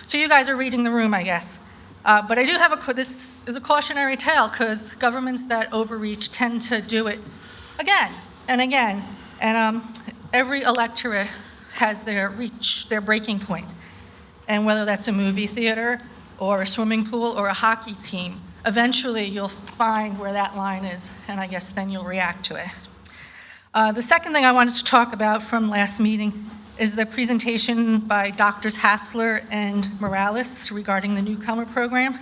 So you guys are reading the room, I guess. But I do have this is a cautionary tale, because governments that overreach tend to do it again and again. And every electorate has their breaking point. And whether that's a movie theater or a swimming pool or a hockey team, eventually you'll find where that line is, and I guess then you'll react to it. The second thing I wanted to talk about from last meeting is the presentation by Drs. Hassler and Morales regarding the newcomer program.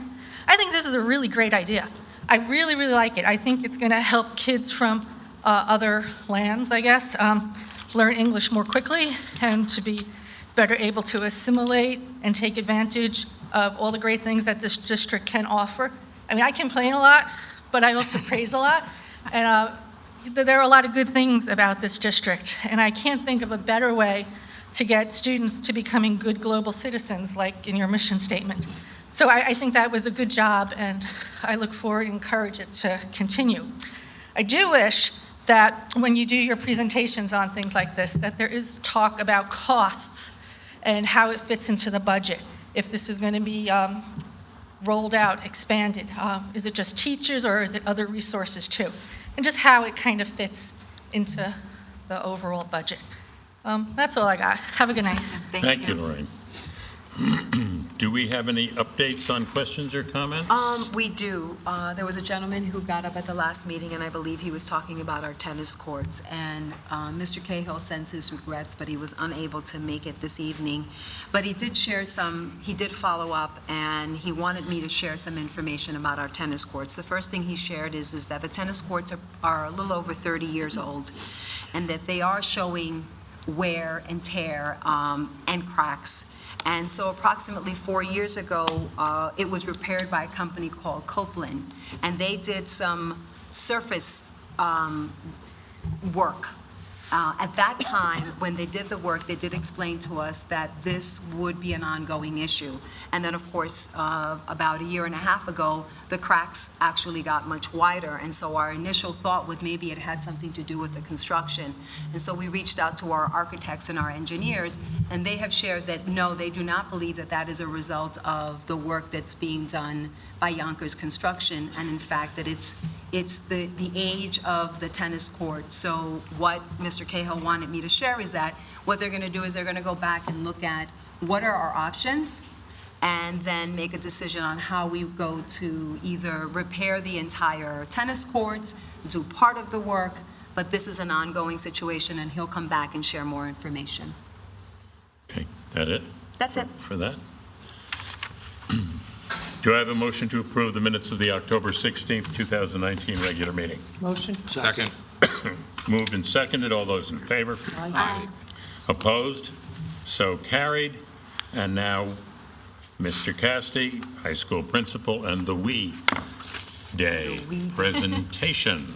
I think this is a really great idea. I really, really like it. I think it's going to help kids from other lands, I guess, learn English more quickly and to be better able to assimilate and take advantage of all the great things that this district can offer. I mean, I complain a lot, but I also praise a lot. And there are a lot of good things about this district, and I can't think of a better way to get students to becoming good global citizens, like in your mission statement. So I think that was a good job, and I look forward and encourage it to continue. I do wish that when you do your presentations on things like this, that there is talk about costs and how it fits into the budget. If this is going to be rolled out, expanded, is it just teachers or is it other resources too? And just how it kind of fits into the overall budget. That's all I got. Have a good night. Thank you, Lorraine. Do we have any updates on questions or comments? We do. There was a gentleman who got up at the last meeting, and I believe he was talking about our tennis courts. And Mr. Cahill sends his regrets, but he was unable to make it this evening. But he did he did follow up, and he wanted me to share some information about our tennis courts. The first thing he shared is that the tennis courts are a little over 30 years old, and that they are showing wear and tear and cracks. And so approximately 4 years ago, it was repaired by a company called Copeland, and they did some surface work. At that time, when they did the work, they did explain to us that this would be an ongoing issue. And then, of course, about a year and a half ago, the cracks actually got much wider. And so our initial thought was maybe it had something to do with the construction. And so we reached out to our architects and our engineers, and they have shared that, no, they do not believe that that is a result of the work that's being done by Yonkers Construction, and in fact that it's the age of the tennis court. So what Mr. Cahill wanted me to share is that what they're going to do is they're going to go back and look at what are our options, and then make a decision on how we go to either repair the entire tennis courts, do part of the work, but this is an ongoing situation, and he'll come back and share more information. Okay, that it? That's it. For that? Do I have a motion to approve the minutes of the October 16th, 2019 regular meeting? Motion. Second. Moved and seconded. All those in favor? Aye. Opposed? So carried. And now, Mr. Casti, high school principal, and the WE Day presentation.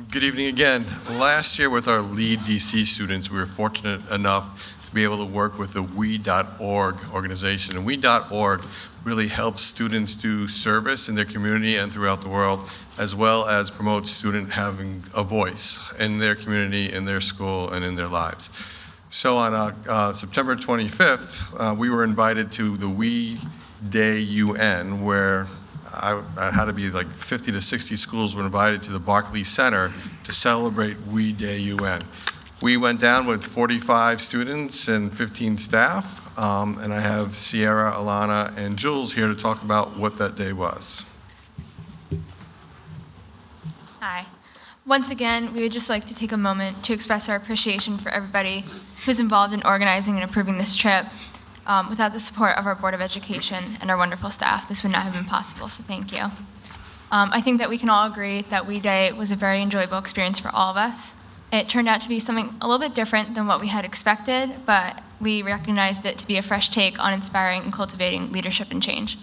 Good evening again. Last year with our LEAD DC students, we were fortunate enough to be able to work with the We.org organization. And We.org really helps students do service in their community and throughout the world, as well as promote student having a voice in their community, in their school, and in their lives. So on September 25th, we were invited to the We Day UN, where I had to be like 50 to 60 schools were invited to the Barclays Center to celebrate We Day UN. We went down with 45 students and 15 staff, and I have Sierra, Alana, and Jules here to talk about what that day was. Hi. Once again, we would just like to take a moment to express our appreciation for everybody who's involved in organizing and approving this trip. Without the support of our Board of Education and our wonderful staff, this would not have been possible, so thank you. I think that we can all agree that We Day was a very enjoyable experience for all of us. It turned out to be something a little bit different than what we had expected, but we recognized it to be a fresh take on inspiring and cultivating leadership and change.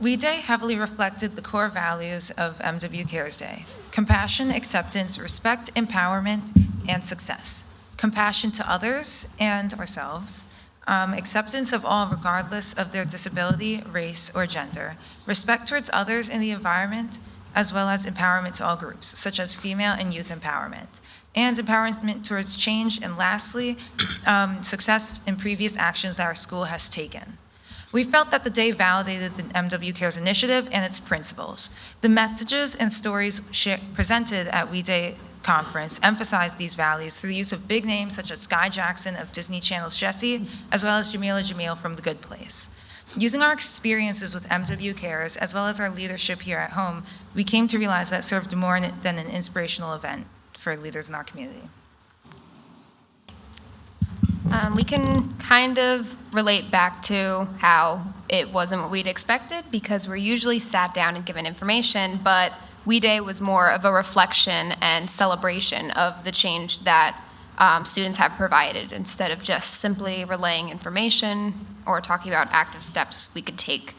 We Day heavily reflected the core values of MW Cares Day: compassion, acceptance, respect, empowerment, and success. Compassion to others and ourselves, acceptance of all regardless of their disability, race, or gender, respect towards others in the environment, as well as empowerment to all groups, such as female and youth empowerment, and empowerment towards change, and lastly, success in previous actions that our school has taken. We felt that the day validated the MW Cares initiative and its principles. The messages and stories presented at We Day conference emphasized these values through the use of big names such as Sky Jackson of Disney Channel's Jessie, as well as Jamila Jamil from The Good Place. Using our experiences with MW Cares, as well as our leadership here at home, we came to realize that served more than an inspirational event for leaders in our community. We can kind of relate back to how it wasn't what we'd expected because we're usually sat down and given information, but We Day was more of a reflection and celebration of the change that students have provided instead of just simply relaying information or talking about active steps we could take.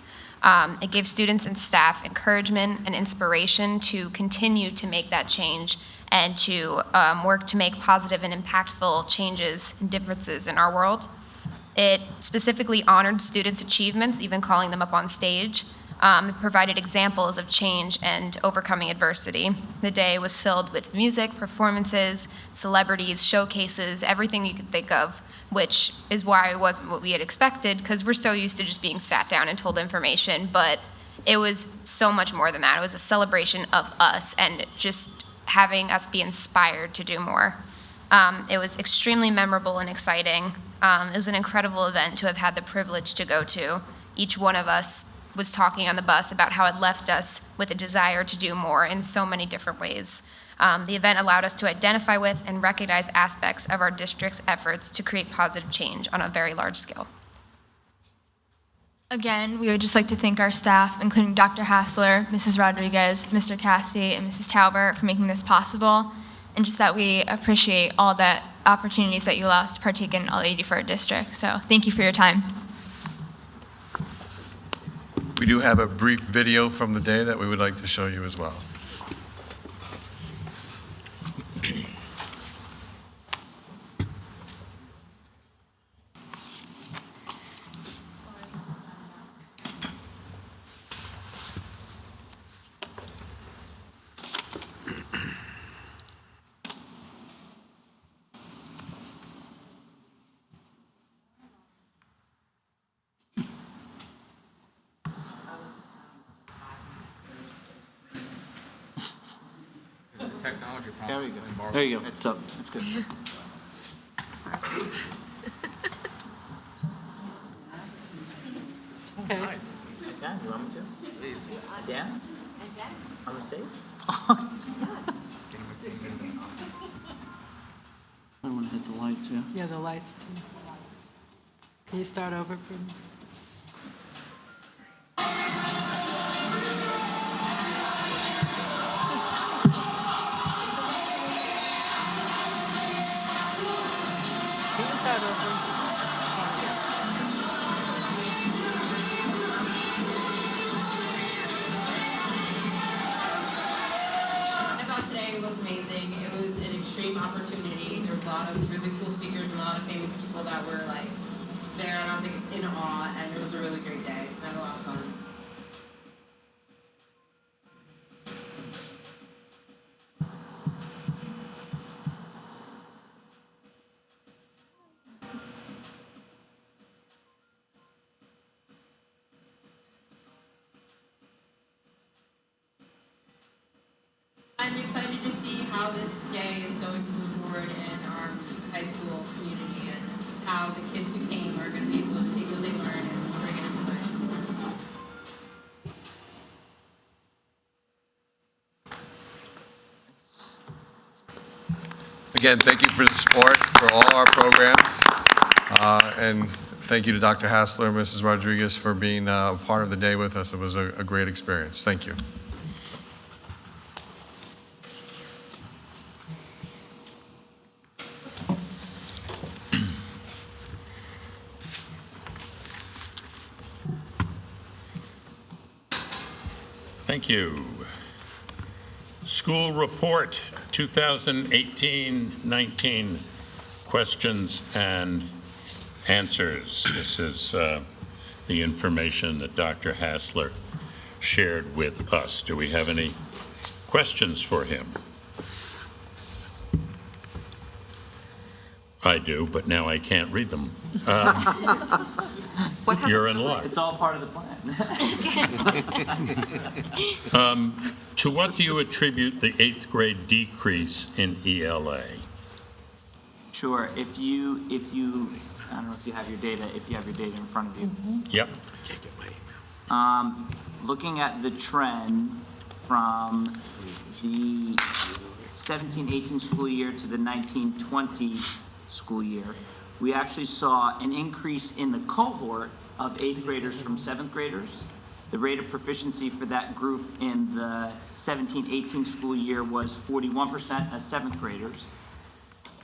It gave students and staff encouragement and inspiration to continue to make that change and to work to make positive and impactful changes and differences in our world. It specifically honored students' achievements, even calling them up on stage. It provided examples of change and overcoming adversity. The day was filled with music, performances, celebrities, showcases, everything you could think of, which is why it wasn't what we had expected, because we're so used to just being sat down and told information, but it was so much more than that. It was a celebration of us and just having us be inspired to do more. It was extremely memorable and exciting. It was an incredible event to have had the privilege to go to. Each one of us was talking on the bus about how it left us with a desire to do more in so many different ways. The event allowed us to identify with and recognize aspects of our district's efforts to create positive change on a very large scale. Again, we would just like to thank our staff, including Dr. Hassler, Mrs. Rodriguez, Mr. Cassidy, and Mrs. Taubert for making this possible, and just that we appreciate all the opportunities that you allow us to partake in all 80 for our district. So thank you for your time. We do have a brief video from the day that we would like to show you as well. Technology problem. There we go. There you go. It's up. It's good. Okay. Nice. Okay, you want me to? Please. Dance? On the stage? I want to hit the lights, yeah? Yeah, the lights too. Can you start over, please? Can you start over? I thought today was amazing. It was an extreme opportunity. There was a lot of really cool speakers and a lot of famous people that were like there, and I was like in awe, and it was a really great day. I had a lot of fun. I'm excited to see how this day is going to move forward in our high school community and how the kids who came are going to be able to take what they learn and bring it into high school. Again, thank you for the support for all our programs. And thank you to Dr. Hassler and Mrs. Rodriguez for being a part of the day with us. It was a great experience. Thank you. Thank you. School report 2018-19 questions and answers. This is the information that Dr. Hassler shared with us. Do we have any questions for him? I do, but now I can't read them. You're in luck. It's all part of the plan. To what do you attribute the 8th grade decrease in ELA? Sure. If you, I don't know if you have your data, in front of you. Yep. Looking at the trend from the 17-18 school year to the 19-20 school year, we actually saw an increase in the cohort of 8th graders from 7th graders. The rate of proficiency for that group in the 17-18 school year was 41% as 7th graders.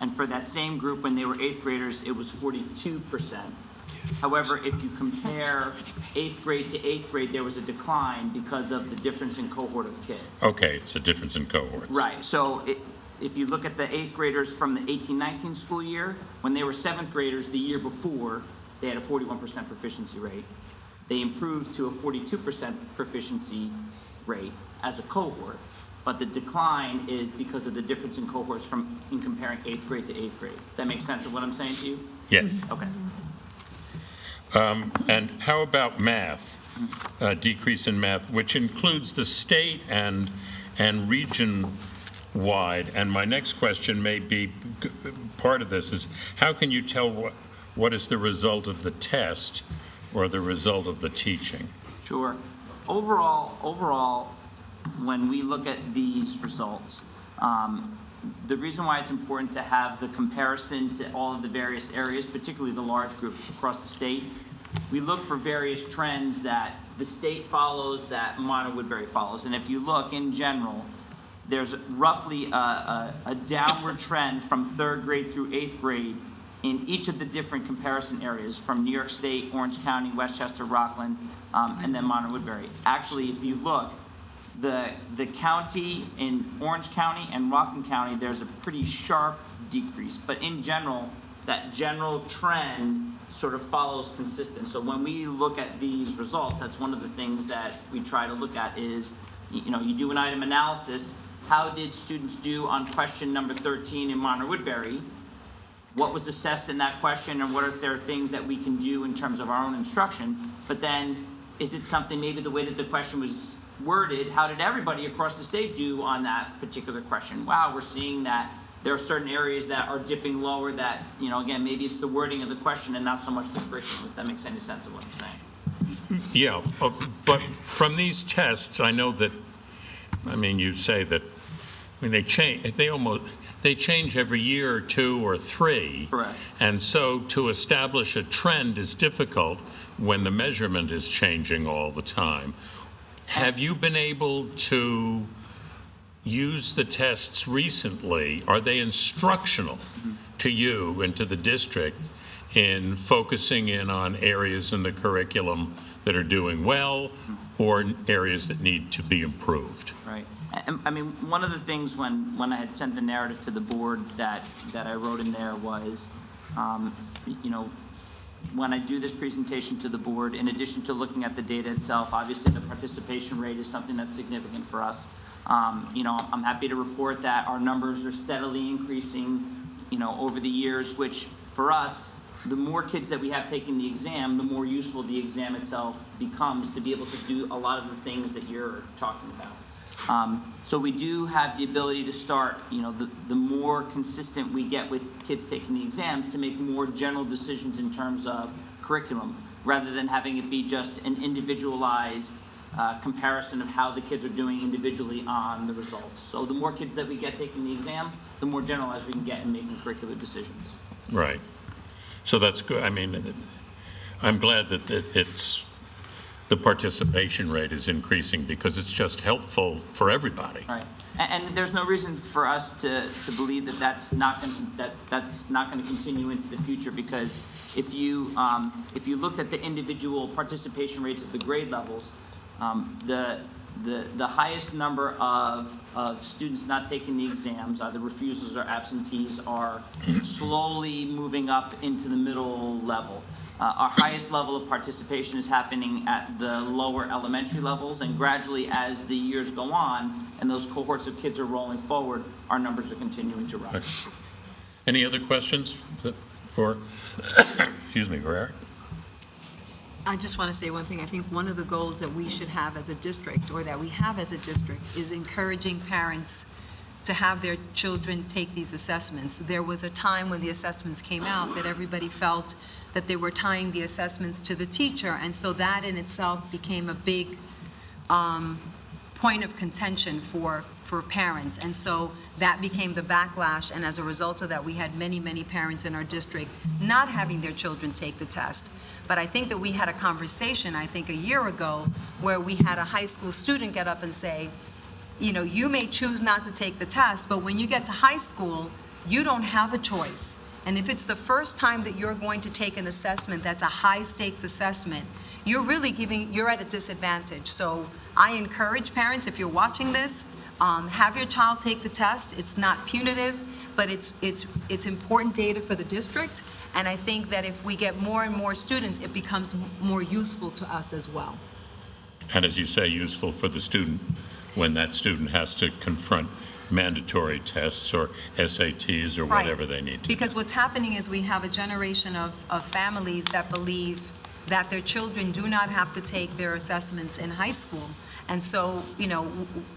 And for that same group, when they were 8th graders, it was 42%. However, if you compare 8th grade to 8th grade, there was a decline because of the difference in cohort of kids. Okay, it's a difference in cohorts. Right. So if you look at the 8th graders from the 18-19 school year, when they were 7th graders the year before, they had a 41% proficiency rate. They improved to a 42% proficiency rate as a cohort. But the decline is because of the difference in cohorts in comparing 8th grade to 8th grade. Does that make sense of what I'm saying to you? Yes. Okay. And how about math? Decrease in math, which includes the state and region-wide. And my next question may be, part of this is, how can you tell what is the result of the test or the result of the teaching? Sure. Overall, when we look at these results, the reason why it's important to have the comparison to all of the various areas, particularly the large group across the state, we look for various trends that the state follows, that Monterey Woodbury follows. And if you look in general, there's roughly a downward trend from 3rd grade through 8th grade in each of the different comparison areas, from New York State, Orange County, Westchester, Rockland, and then Monterey Woodbury. Actually, if you look, the county in Orange County and Rockland County, there's a pretty sharp decrease. But in general, that general trend sort of follows consistent. So when we look at these results, that's one of the things that we try to look at is, you do an item analysis. How did students do on question number 13 in Monterey Woodbury? What was assessed in that question, and what are there things that we can do in terms of our own instruction? But then, is it something, maybe the way that the question was worded, how did everybody across the state do on that particular question? Wow, we're seeing that there are certain areas that are dipping lower that, again, maybe it's the wording of the question and not so much the curriculum, if that makes any sense of what I'm saying. Yeah, but from these tests, I know that, you say that, they change every year or 2 or 3. Correct. And so to establish a trend is difficult when the measurement is changing all the time. Have you been able to use the tests recently? Are they instructional to you and to the district in focusing in on areas in the curriculum that are doing well or areas that need to be improved? Right. One of the things when I had sent the narrative to the board that I wrote in there was, when I do this presentation to the board, in addition to looking at the data itself, obviously the participation rate is something that's significant for us. I'm happy to report that our numbers are steadily increasing, over the years, which for us, the more kids that we have taking the exam, the more useful the exam itself becomes to be able to do a lot of the things that you're talking about. So we do have the ability to start, the more consistent we get with kids taking the exams, to make more general decisions in terms of curriculum, rather than having it be just an individualized comparison of how the kids are doing individually on the results. So the more kids that we get taking the exam, the more generalized we can get in making curricular decisions. Right. So that's good. I'm glad that the participation rate is increasing because it's just helpful for everybody. Right. And there's no reason for us to believe that that's not going to continue into the future, because if you looked at the individual participation rates at the grade levels, the the highest number of students not taking the exams, either refusals or absentees, are slowly moving up into the middle level. Our highest level of participation is happening at the lower elementary levels, and gradually as the years go on and those cohorts of kids are rolling forward, our numbers are continuing to rise. Any other questions for, excuse me, for Eric? I just want to say one thing. I think one of the goals that we should have as a district, or that we have as a district, is encouraging parents to have their children take these assessments. There was a time when the assessments came out that everybody felt that they were tying the assessments to the teacher, and so that in itself became a big point of contention for parents. And so that became the backlash, and as a result of that, we had many, many parents in our district not having their children take the test. But I think that we had a conversation, I think a year ago, where we had a high school student get up and say, you know, you may choose not to take the test, but when you get to high school, you don't have a choice. And if it's the first time that you're going to take an assessment that's a high-stakes assessment, you're at a disadvantage. So I encourage parents, if you're watching this, have your child take the test. It's not punitive, but it's important data for the district. And I think that if we get more and more students, it becomes more useful to us as well. And as you say, useful for the student when that student has to confront mandatory tests or SATs or whatever they need to. Because what's happening is we have a generation of families that believe that their children do not have to take their assessments in high school. And so, you know,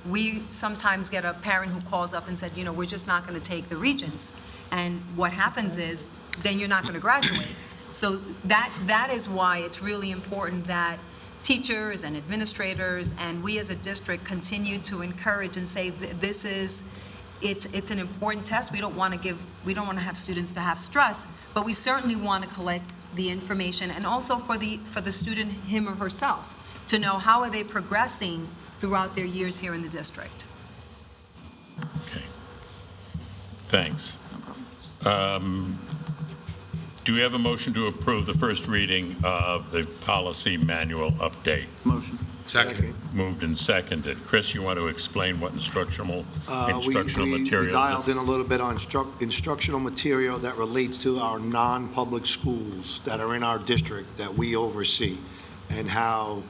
we sometimes get a parent who calls up and said, you know, we're just not going to take the Regents. And what happens is, then you're not going to graduate. So that is why it's really important that teachers and administrators and we as a district continue to encourage and say it's an important test. We don't want to have students to have stress, but we certainly want to collect the information, and also for the student, him or herself, to know how are they progressing throughout their years here in the district. Okay. Thanks. Do we have a motion to approve the first reading of the policy manual update? Motion. Second. Moved and seconded. Chris, you want to explain what instructional We material dialed is? in a little bit on instructional material that relates to our non-public schools that are in our district that we oversee, and how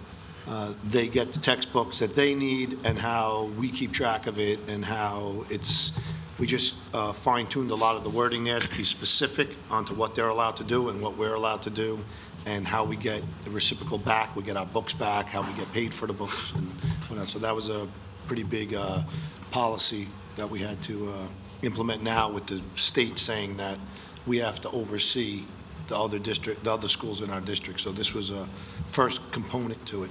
they get the textbooks that they need, and how we keep track of it, and how we just fine-tuned a lot of the wording there to be specific onto what they're allowed to do and what we're allowed to do, and how we get the reciprocal back, we get our books back, how we get paid for the books, and whatnot. So that was a pretty big policy that we had to implement now, with the state saying that we have to oversee the other schools in our district. So this was a first component to it.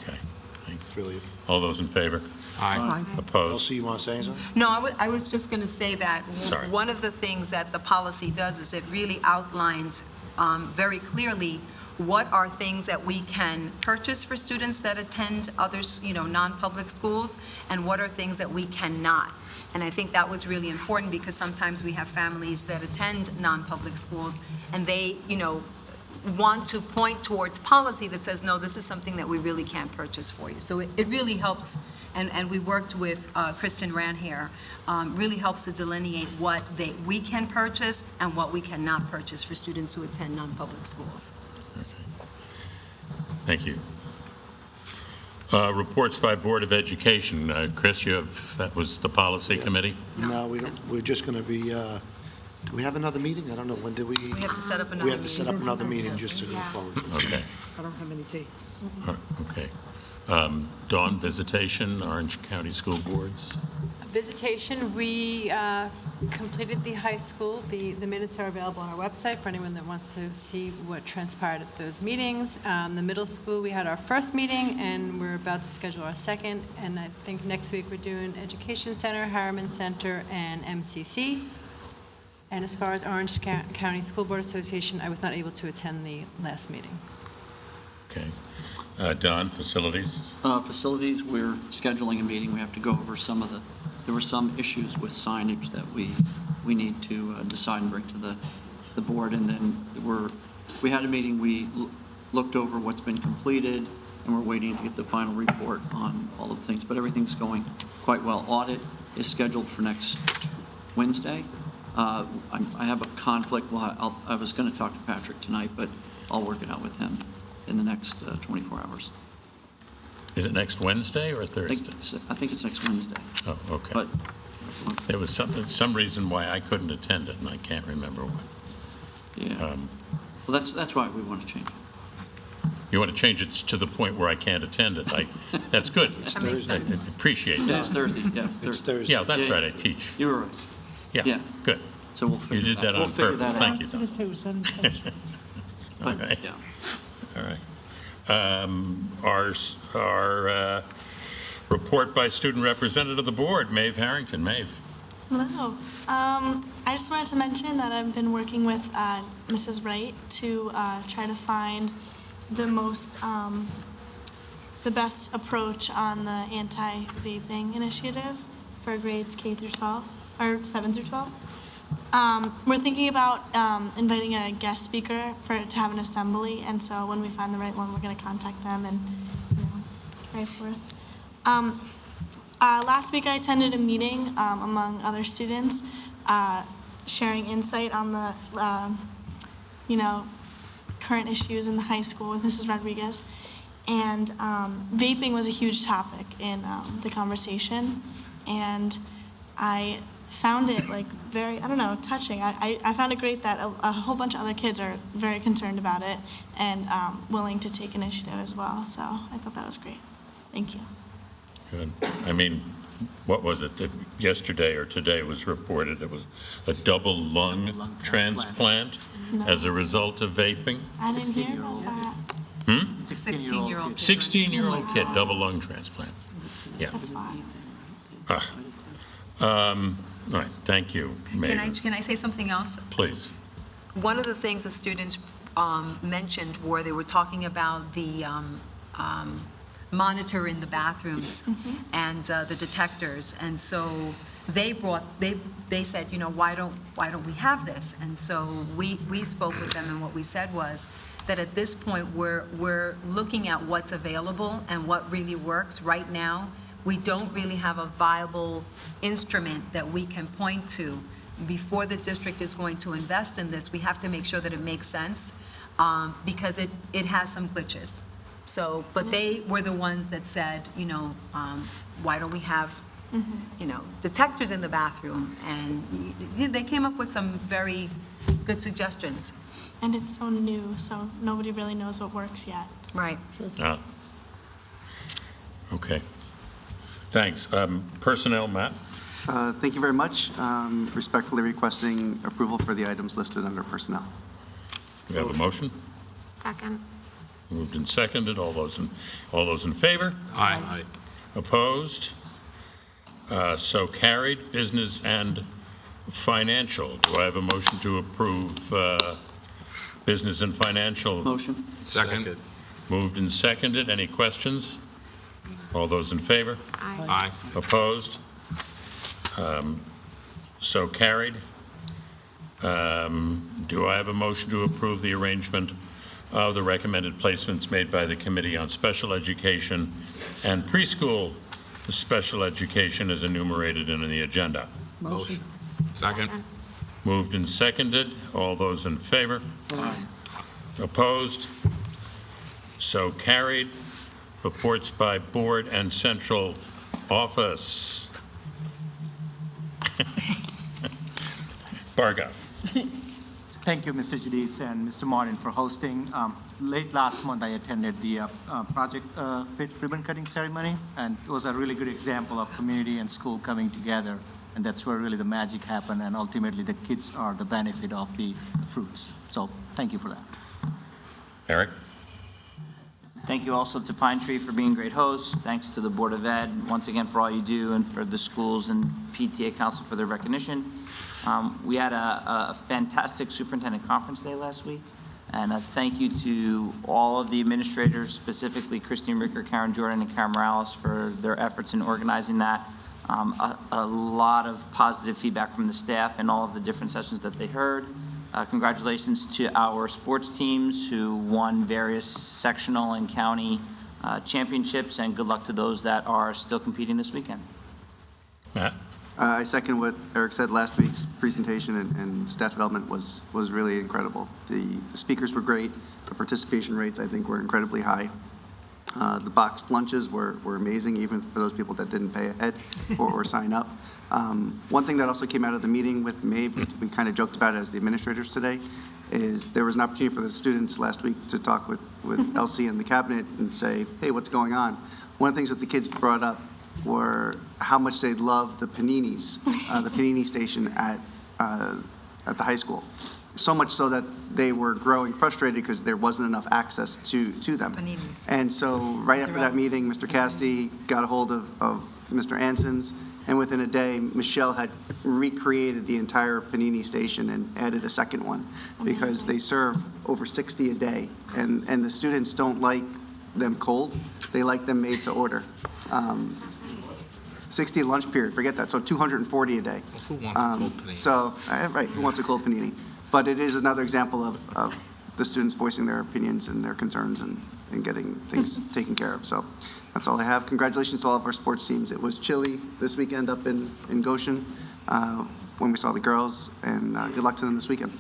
Okay, thanks. Really. All those in favor? Aye. Opposed? Elsie, you want to say something? No, I was just going to say that Sorry. one of the things that the policy does is it really outlines very clearly what are things that we can purchase for students that attend other, non-public schools, and what are things that we cannot. And I think that was really important, because sometimes we have families that attend non-public schools, and they, want to point towards policy that says, no, this is something that we really can't purchase for you. So it really helps, and we worked with Kristen Ranhair, really helps to delineate what we can purchase and what we cannot purchase for students who attend non-public schools. Thank you. Reports by Board of Education. Chris, that was the policy committee? No, we don't. We're just going to be, do we have another meeting? I don't know. When did we? We have to set up another meeting. We have to set up another meeting just to go forward. Okay. I don't have any dates. Okay. Dawn, visitation, Orange County School Boards. Visitation, we completed the high school. The minutes are available on our website for anyone that wants to see what transpired at those meetings. The middle school, we had our first meeting, and we're about to schedule our second. And I think next week we're doing Education Center, Harriman Center, and MCC. And as far as Orange County School Board Association, I was not able to attend the last meeting. Okay. Don, facilities? Facilities, we're scheduling a meeting. We have to go over there were some issues with signage that we need to decide and bring to the board. And then we had a meeting, we looked over what's been completed, and we're waiting to get the final report on all of the things, but everything's going quite well. Audit is scheduled for next Wednesday. I have a conflict. Well, I was going to talk to Patrick tonight, but I'll work it out with him in the next 24 hours. Is it next Wednesday or Thursday? I think it's next Wednesday. Oh, okay. But there was some reason why I couldn't attend it, and I can't remember what. Yeah. Well, that's why we want to change it. You want to change it to the point where I can't attend it. That's good. That makes sense. I appreciate It that. is Thursday, yes. It's Thursday. Yeah, that's right, I teach. You were right. Yeah, Yeah. good. So we'll figure You did that we'll on figure purpose. that Thank out. you, Don. All But, right. yeah. All right. Our report by student representative of the board, Maeve Harrington. Maeve. Hello. I just wanted to mention that I've been working with Mrs. Wright to try to find the best approach on the anti-vaping initiative for grades K through 12, or 7 through 12. We're thinking about inviting a guest speaker to have an assembly, and so when we find the right one, we're going to contact them and carry forth. Last week I attended a meeting among other students sharing insight on the current issues in the high school with Mrs. Rodriguez. And vaping was a huge topic in the conversation. And I found it very, touching. I found it great that a whole bunch of other kids are very concerned about it and willing to take initiative as well. So I thought that was great. Thank you. Good. I mean, what was it that yesterday or today was reported? It was a double lung transplant No. as a result of vaping? I didn't hear about that. Hmm? It's a 16-year-old kid. 16-year-old kid, Wow. double lung transplant. Yeah. That's fine. All right, thank you, Maeve. Can I say something else? Please. One of the things the students mentioned were they were talking about the monitor in the bathrooms and the detectors. And so they said, why don't we have this? And so we spoke with them, and what we said was that at this point we're looking at what's available and what really works right now. We don't really have a viable instrument that we can point to. Before the district is going to invest in this, we have to make sure that it makes sense because it has some glitches. So, but they were the ones that said, why don't we have, detectors in the bathroom? And they came up with some very good suggestions. And it's so new, so nobody really knows what works yet. Right. Okay. Thanks. Personnel, Matt? Thank you very much. Respectfully requesting approval for the items listed under personnel. We have a motion? Second. Moved and seconded. All those in favor? Aye. Opposed? So carried. Business and financial. Do I have a motion to approve business and financial? Motion. Second. Moved and seconded. Any questions? All those in favor? Aye. Opposed? So carried. Do I have a motion to approve the arrangement of the recommended placements made by the Committee on Special Education and Preschool Special Education as enumerated in the agenda? Motion. Second. Moved and seconded. All those in favor? Aye. Opposed? So carried. Reports by Board and Central Office. Barga. Thank you, Mr. Jadis and Mr. Martin, for hosting. Late last month, I attended the Project Fit ribbon cutting ceremony, and it was a really good example of community and school coming together, and that's where really the magic happened, and ultimately the kids are the benefit of the fruits. So thank you for that. Eric? Thank you also to Pine Tree for being great hosts. Thanks to the Board of Ed, once again, for all you do, and for the schools and PTA Council for their recognition. We had a fantastic superintendent conference day last week, and a thank you to all of the administrators, specifically Christine Ricker, Karen Jordan, and Karen Morales for their efforts in organizing that. A lot of positive feedback from the staff and all of the different sessions that they heard. Congratulations to our sports teams who won various sectional and county championships, and good luck to those that are still competing this weekend. Matt? I second what Eric said. Last week's presentation and staff development was really incredible. The speakers were great. The participation rates, I think, were incredibly high. The boxed lunches were amazing, even for those people that didn't pay ahead or sign up. One thing that also came out of the meeting with Maeve, we kind of joked about it as the administrators today, is there was an opportunity for the students last week to talk with Elsie and the cabinet and say, hey, what's going on? One of the things that the kids brought up were how much they love the paninis, the panini station at the high school. So much so that they were growing frustrated because there wasn't enough access to them. Paninis. And so right after that meeting, Mr. Casti got a hold of Mr. Anson's, and within a day, Michelle had recreated the entire panini station and added a second one because they serve over 60 a day. And the students don't like them cold. They like them made to order. 60 lunch period, forget that. So 240 a day. Who wants a cold panini? So, right, who wants a cold panini? But it is another example of the students voicing their opinions and their concerns and getting things taken care of. So that's all I have. Congratulations to all of our sports teams. It was chilly this weekend up in Goshen when we saw the girls, and good luck to them this weekend.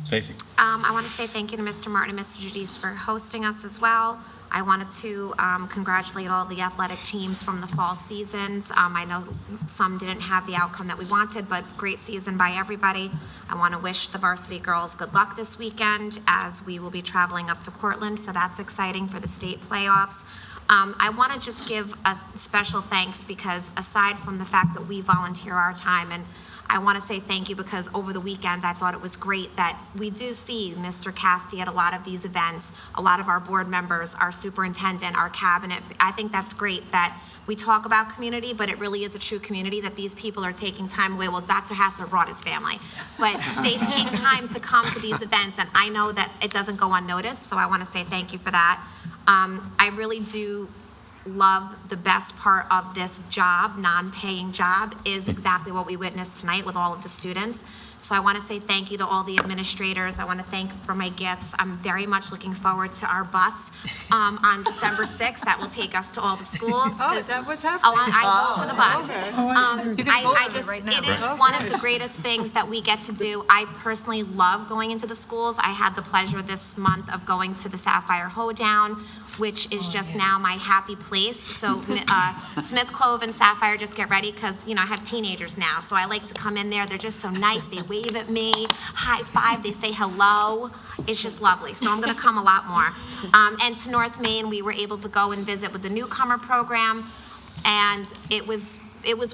Stacy? I want to say thank you to Mr. Martin and Mr. Giudice for hosting us as well. I wanted to congratulate all the athletic teams from the fall seasons. I know some didn't have the outcome that we wanted, but great season by everybody. I want to wish the varsity girls good luck this weekend as we will be traveling up to Cortland, so that's exciting for the state playoffs. I want to just give a special thanks because aside from the fact that we volunteer our time, and I want to say thank you because over the weekend I thought it was great that we do see Mr. Casti at a lot of these events, a lot of our board members, our superintendent, our cabinet. I think that's great that we talk about community, but it really is a true community that these people are taking time away. Well, Dr. Hassler brought his family, but they take time to come to these events, and I know that it doesn't go unnoticed, so I want to say thank you for that. I really do love the best part of this job, non-paying job, is exactly what we witnessed tonight with all of the students. So I want to say thank you to all the administrators. I want to thank for my gifts. I'm very much looking forward to our bus on December 6th. That will take us to all the schools. Oh, is that what's happening? I vote for the bus. Okay. It is one of the greatest things that we get to do. I personally love going into the schools. I had the pleasure this month of going to the Sapphire Hoedown, which is just now my happy place. So Smith Clove and Sapphire, just get ready because, I have teenagers now. So I like to come in there. They're just so nice. They wave at me, high five, they say hello. It's just lovely. So I'm going to come a lot more. And to North Main, we were able to go and visit with the newcomer program. And it was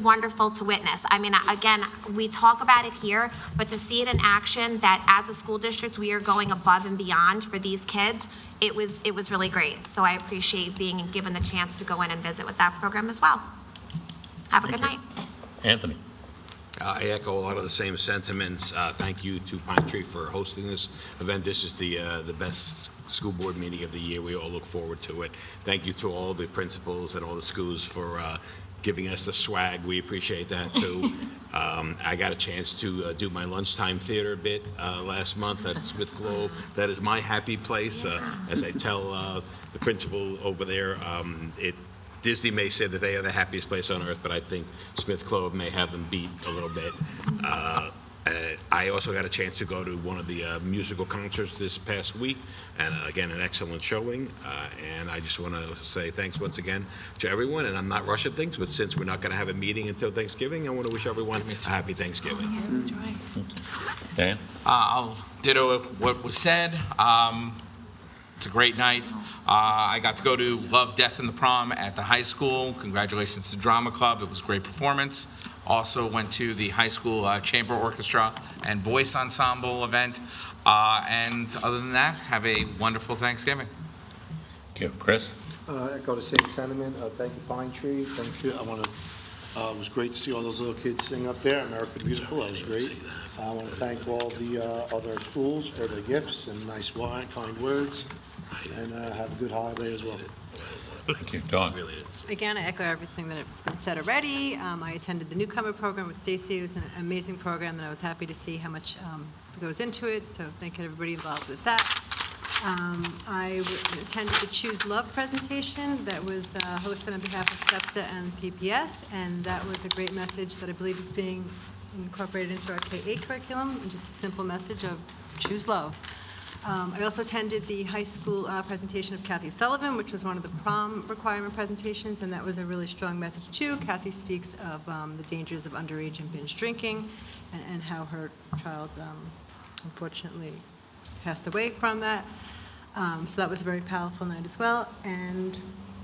wonderful to witness. I mean, again, we talk about it here, but to see it in action, that as a school district, we are going above and beyond for these kids, it was really great. So I appreciate being given the chance to go in and visit with that program as well. Have a good night. Anthony? I echo a lot of the same sentiments. Thank you to Pine Tree for hosting this event. This is the best school board meeting of the year. We all look forward to it. Thank you to all the principals and all the schools for giving us the swag. We appreciate that too. I got a chance to do my lunchtime theater bit last month at Smith Clove. That is my happy place. As I tell the principal over there, Disney may say that they are the happiest place on earth, but I think Smith Clove may have them beat a little bit. I also got a chance to go to one of the musical concerts this past week, and again, an excellent showing. And I just want to say thanks once again to everyone, and I'm not rushing things, but since we're not going to have a meeting until Thanksgiving, I want to wish everyone a happy Thanksgiving. Dan? I'll ditto what was said. It's a great night. I got to go to Love, Death, and the Prom at the high school. Congratulations to Drama Club. It was a great performance. Also went to the high school chamber orchestra and voice ensemble event. And other than that, have a wonderful Thanksgiving. Thank you. Chris? Echo the same sentiment. Thank you, Pine Tree. Thank you. It was great to see all those little kids sing up there. American Beautiful, that was great. I want to thank all the other schools for their gifts and nice wine, kind words, and have a good holiday as well. Thank you. Dawn? Again, I echo everything that's been said already. I attended the newcomer program with Stacy. It was an amazing program, and I was happy to see how much goes into it. So thank you to everybody involved with that. I attended the Choose Love presentation that was hosted on behalf of SEPTA and PPS, and that was a great message that I believe is being incorporated into our K-8 curriculum, and just a simple message of choose love. I also attended the high school presentation of Kathy Sullivan, which was one of the prom requirement presentations, and that was a really strong message too. Kathy speaks of the dangers of underage and binge drinking, and how her child unfortunately passed away from that. So that was a very powerful night as well. And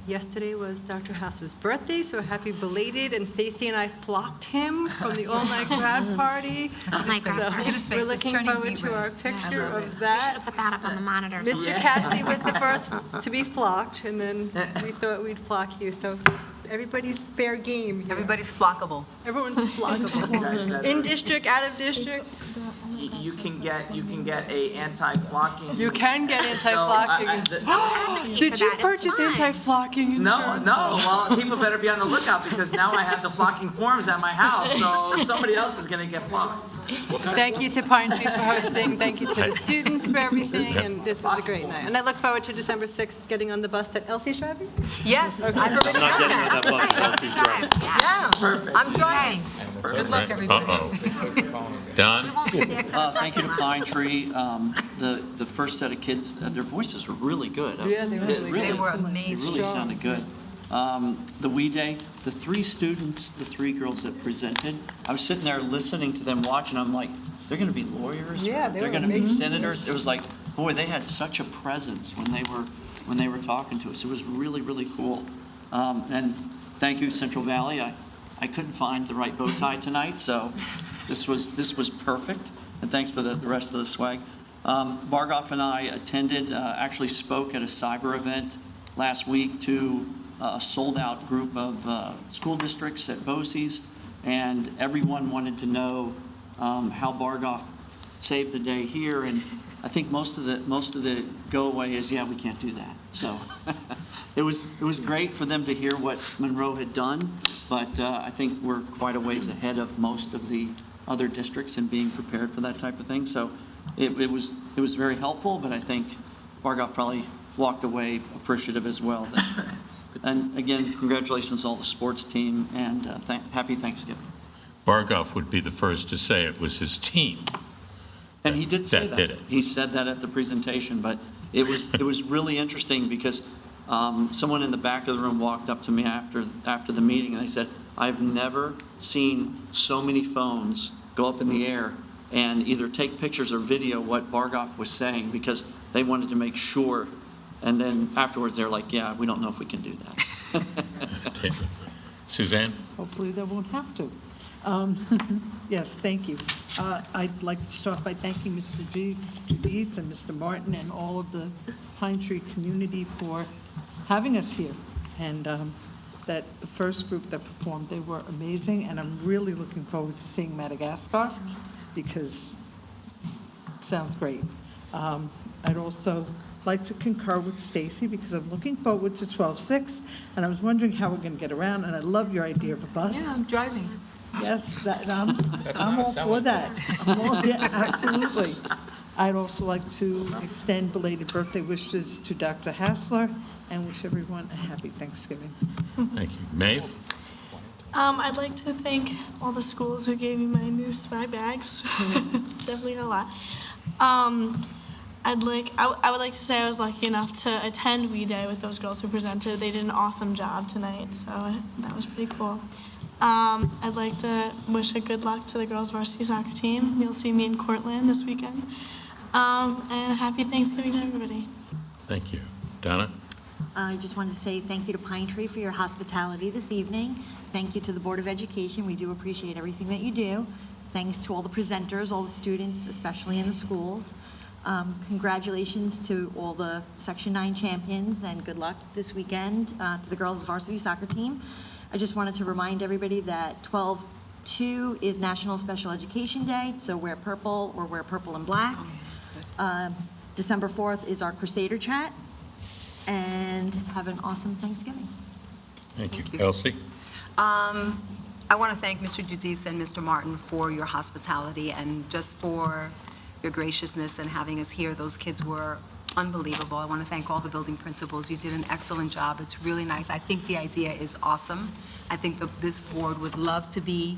yesterday was Dr. Hassler's birthday, so happy belated. And Stacy and I flocked him from the all-night grad party. All-night grad party. Look at his face, We're it's looking turning forward beet to red. our picture of that. We should have put that up on the monitor. Mr. Cassidy was the first to be flocked, and then we thought we'd flock you. So everybody's fair game here. Everybody's flockable. Everyone's flockable. In district, out of district. You can get a anti-flocking. You can get anti-flocking. Did you purchase anti-flocking No, insurance? no. Well, people better be on the lookout because now I have the flocking forms at my house, so somebody else is going to get flocked. Thank you to Pine Tree for hosting. Thank you to the students for everything, and this was a great night. And I look forward to December 6th getting on the bus that Elsie's driving. Yes, Okay. I've already not done getting on that. that bus. Elsie's driving. Yeah, Perfect. I'm driving. Good luck, everybody. Uh-oh. Don? Thank you to Pine Tree. The first set of kids, their voices were really good. Yeah, they were really good. They were It amazing. really sounded good. The WE Day, the three students, the three girls that presented, I was sitting there listening to them watching, I'm like, they're going to be lawyers? Yeah, they They're were going to be amazing. senators? It was like, boy, they had such a presence when they were talking to us. It was really, really cool. And thank you, Central Valley. I couldn't find the right bow tie tonight, so this was perfect. And thanks for the rest of the swag. Bargoff and I attended, actually spoke at a cyber event last week to a sold-out group of school districts at BOCES, and everyone wanted to know how Bargoff saved the day here. And I think most of the go-away is, yeah, we can't do that. So it was great for them to hear what Monroe had done, but I think we're quite a ways ahead of most of the other districts in being prepared for that type of thing. So it was very helpful, but I think Bargoff probably walked away appreciative as well. And again, congratulations to all the sports team, and happy Thanksgiving. Bargoff would be the first to say it was his team. And he did say that. did it. He said that at the presentation, but it was really interesting because someone in the back of the room walked up to me after the meeting, and they said, I've never seen so many phones go up in the air and either take pictures or video what Bargoff was saying, because they wanted to make sure. And then afterwards, they're like, yeah, we don't know if we can do that. Okay. Suzanne? Hopefully they won't have to. Yes, thank you. I'd like to start by thanking Mr. Giudice and Mr. Martin and all of the Pine Tree community for having us here. And that the first group that performed, they were amazing, and I'm really looking forward to seeing Madagascar because it sounds great. I'd also like to concur with Stacy because I'm looking forward to 12-6, and I was wondering how we're going to get around, and I love your idea of a bus. Yeah, I'm driving. Yes, I'm all for that. Yeah, absolutely. I'd also like to extend belated birthday wishes to Dr. Hassler and wish everyone a happy Thanksgiving. Thank you. Maeve? I'd like to thank all the schools who gave me my new swag bags. Definitely a lot. I would like to say I was lucky enough to attend WE Day with those girls who presented. They did an awesome job tonight, so that was pretty cool. I'd like to wish a good luck to the girls varsity soccer team. You'll see me in Cortland this weekend. And happy Thanksgiving to everybody. Thank you. Donna? I just wanted to say thank you to Pine Tree for your hospitality this evening. Thank you to the Board of Education. We do appreciate everything that you do. Thanks to all the presenters, all the students, especially in the schools. Congratulations to all the Section 9 champions, and good luck this weekend to the girls' varsity soccer team. I just wanted to remind everybody that 12/2 is National Special Education Day, so wear purple or wear purple and black. December 4th is our Crusader Chat, and have an awesome Thanksgiving. Thank you. Elsie? I want to thank Mr. Giudice and Mr. Martin for your hospitality and just for your graciousness and having us here. Those kids were unbelievable. I want to thank all the building principals. You did an excellent job. It's really nice. I think the idea is awesome. I think that this board would love to be,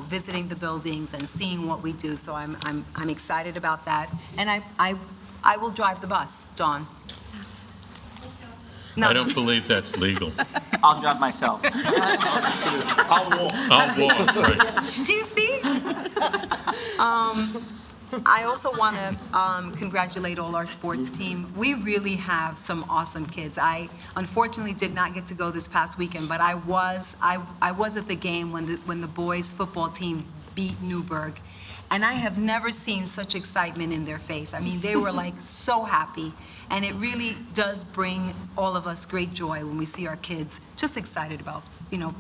visiting the buildings and seeing what we do. So I'm excited about that. And I will drive the bus, Dawn. I don't believe that's legal. I'll drive myself. I'll walk, right. Do you see? I also want to congratulate all our sports team. We really have some awesome kids. I unfortunately did not get to go this past weekend, but I was at the game when the boys' football team beat Newburgh, and I have never seen such excitement in their face. I mean, they were like so happy, and it really does bring all of us great joy when we see our kids just excited about,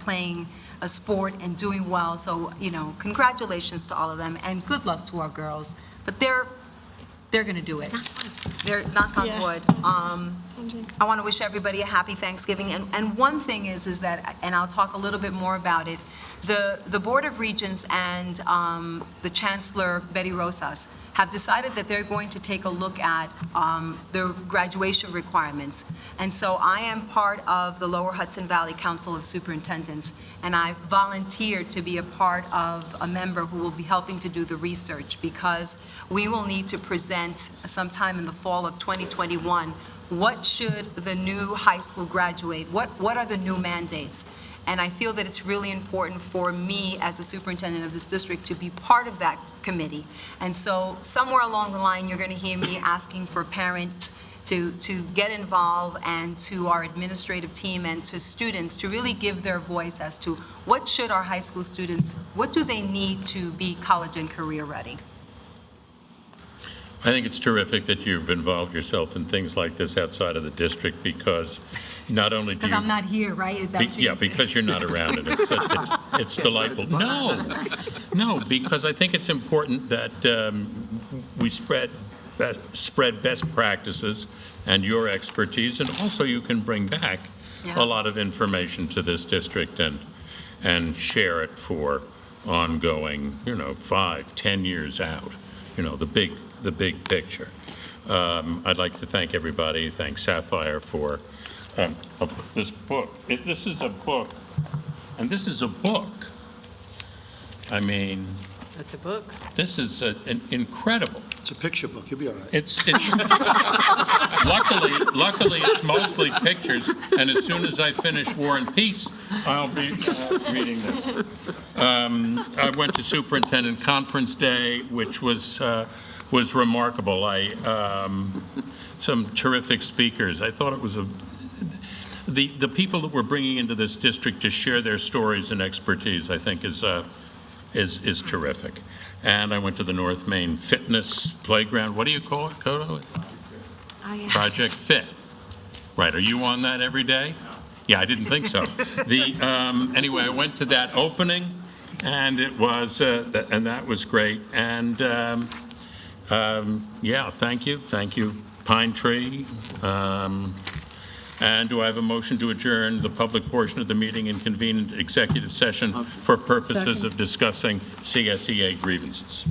playing a sport and doing well. So, congratulations to all of them, and good luck to our girls. But they're going to do it. They're, knock on wood. I want to wish everybody a happy Thanksgiving. And one thing is that, and I'll talk a little bit more about it, the Board of Regents and the Chancellor, Betty Rosas, have decided that they're going to take a look at the graduation requirements. And so I am part of the Lower Hudson Valley Council of Superintendents, and I volunteered to be a part of a member who will be helping to do the research, because we will need to present sometime in the fall of 2021, what should the new high school graduate, what are the new mandates? And I feel that it's really important for me as the superintendent of this district to be part of that committee. And so somewhere along the line, you're going to hear me asking for parents to get involved, and to our administrative team and to students to really give their voice as to what should our high school students, what do they need to be college and career ready? I think it's terrific that you've involved yourself in things like this outside of the district, because not only do you... Because I'm not here, right? Is that what you're Yeah, because you're not around it. It's delightful. No, because I think it's important that we spread best practices and your expertise, and also you can bring back a lot of information to this district and share it for ongoing, 5, 10 years out, the big picture. I'd like to thank everybody, thank Sapphire for this book. If this is a book, and this is a book, I mean... That's a book. This is an incredible... It's a picture book, you'll be all right. It's luckily, it's mostly pictures, and as soon as I finish War and Peace, I'll be reading this. I went to Superintendent Conference Day, which was remarkable. Some terrific speakers. I thought it was the people that we're bringing into this district to share their stories and expertise, I think, is terrific. And I went to the North Main Fitness Playground. What do you call it, Kodo? Oh, yeah. Project Fit. Right. Are you on that every day? Yeah, I didn't think so. Anyway, I went to that opening, and it was and that was great. And yeah, thank you, Pine Tree. And do I have a motion to adjourn the public portion of the meeting and convene an executive session for purposes of discussing CSEA grievances?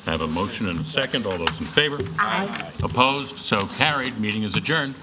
I have a motion and a second. All those in favor? Aye. Opposed? So carried. Meeting is adjourned.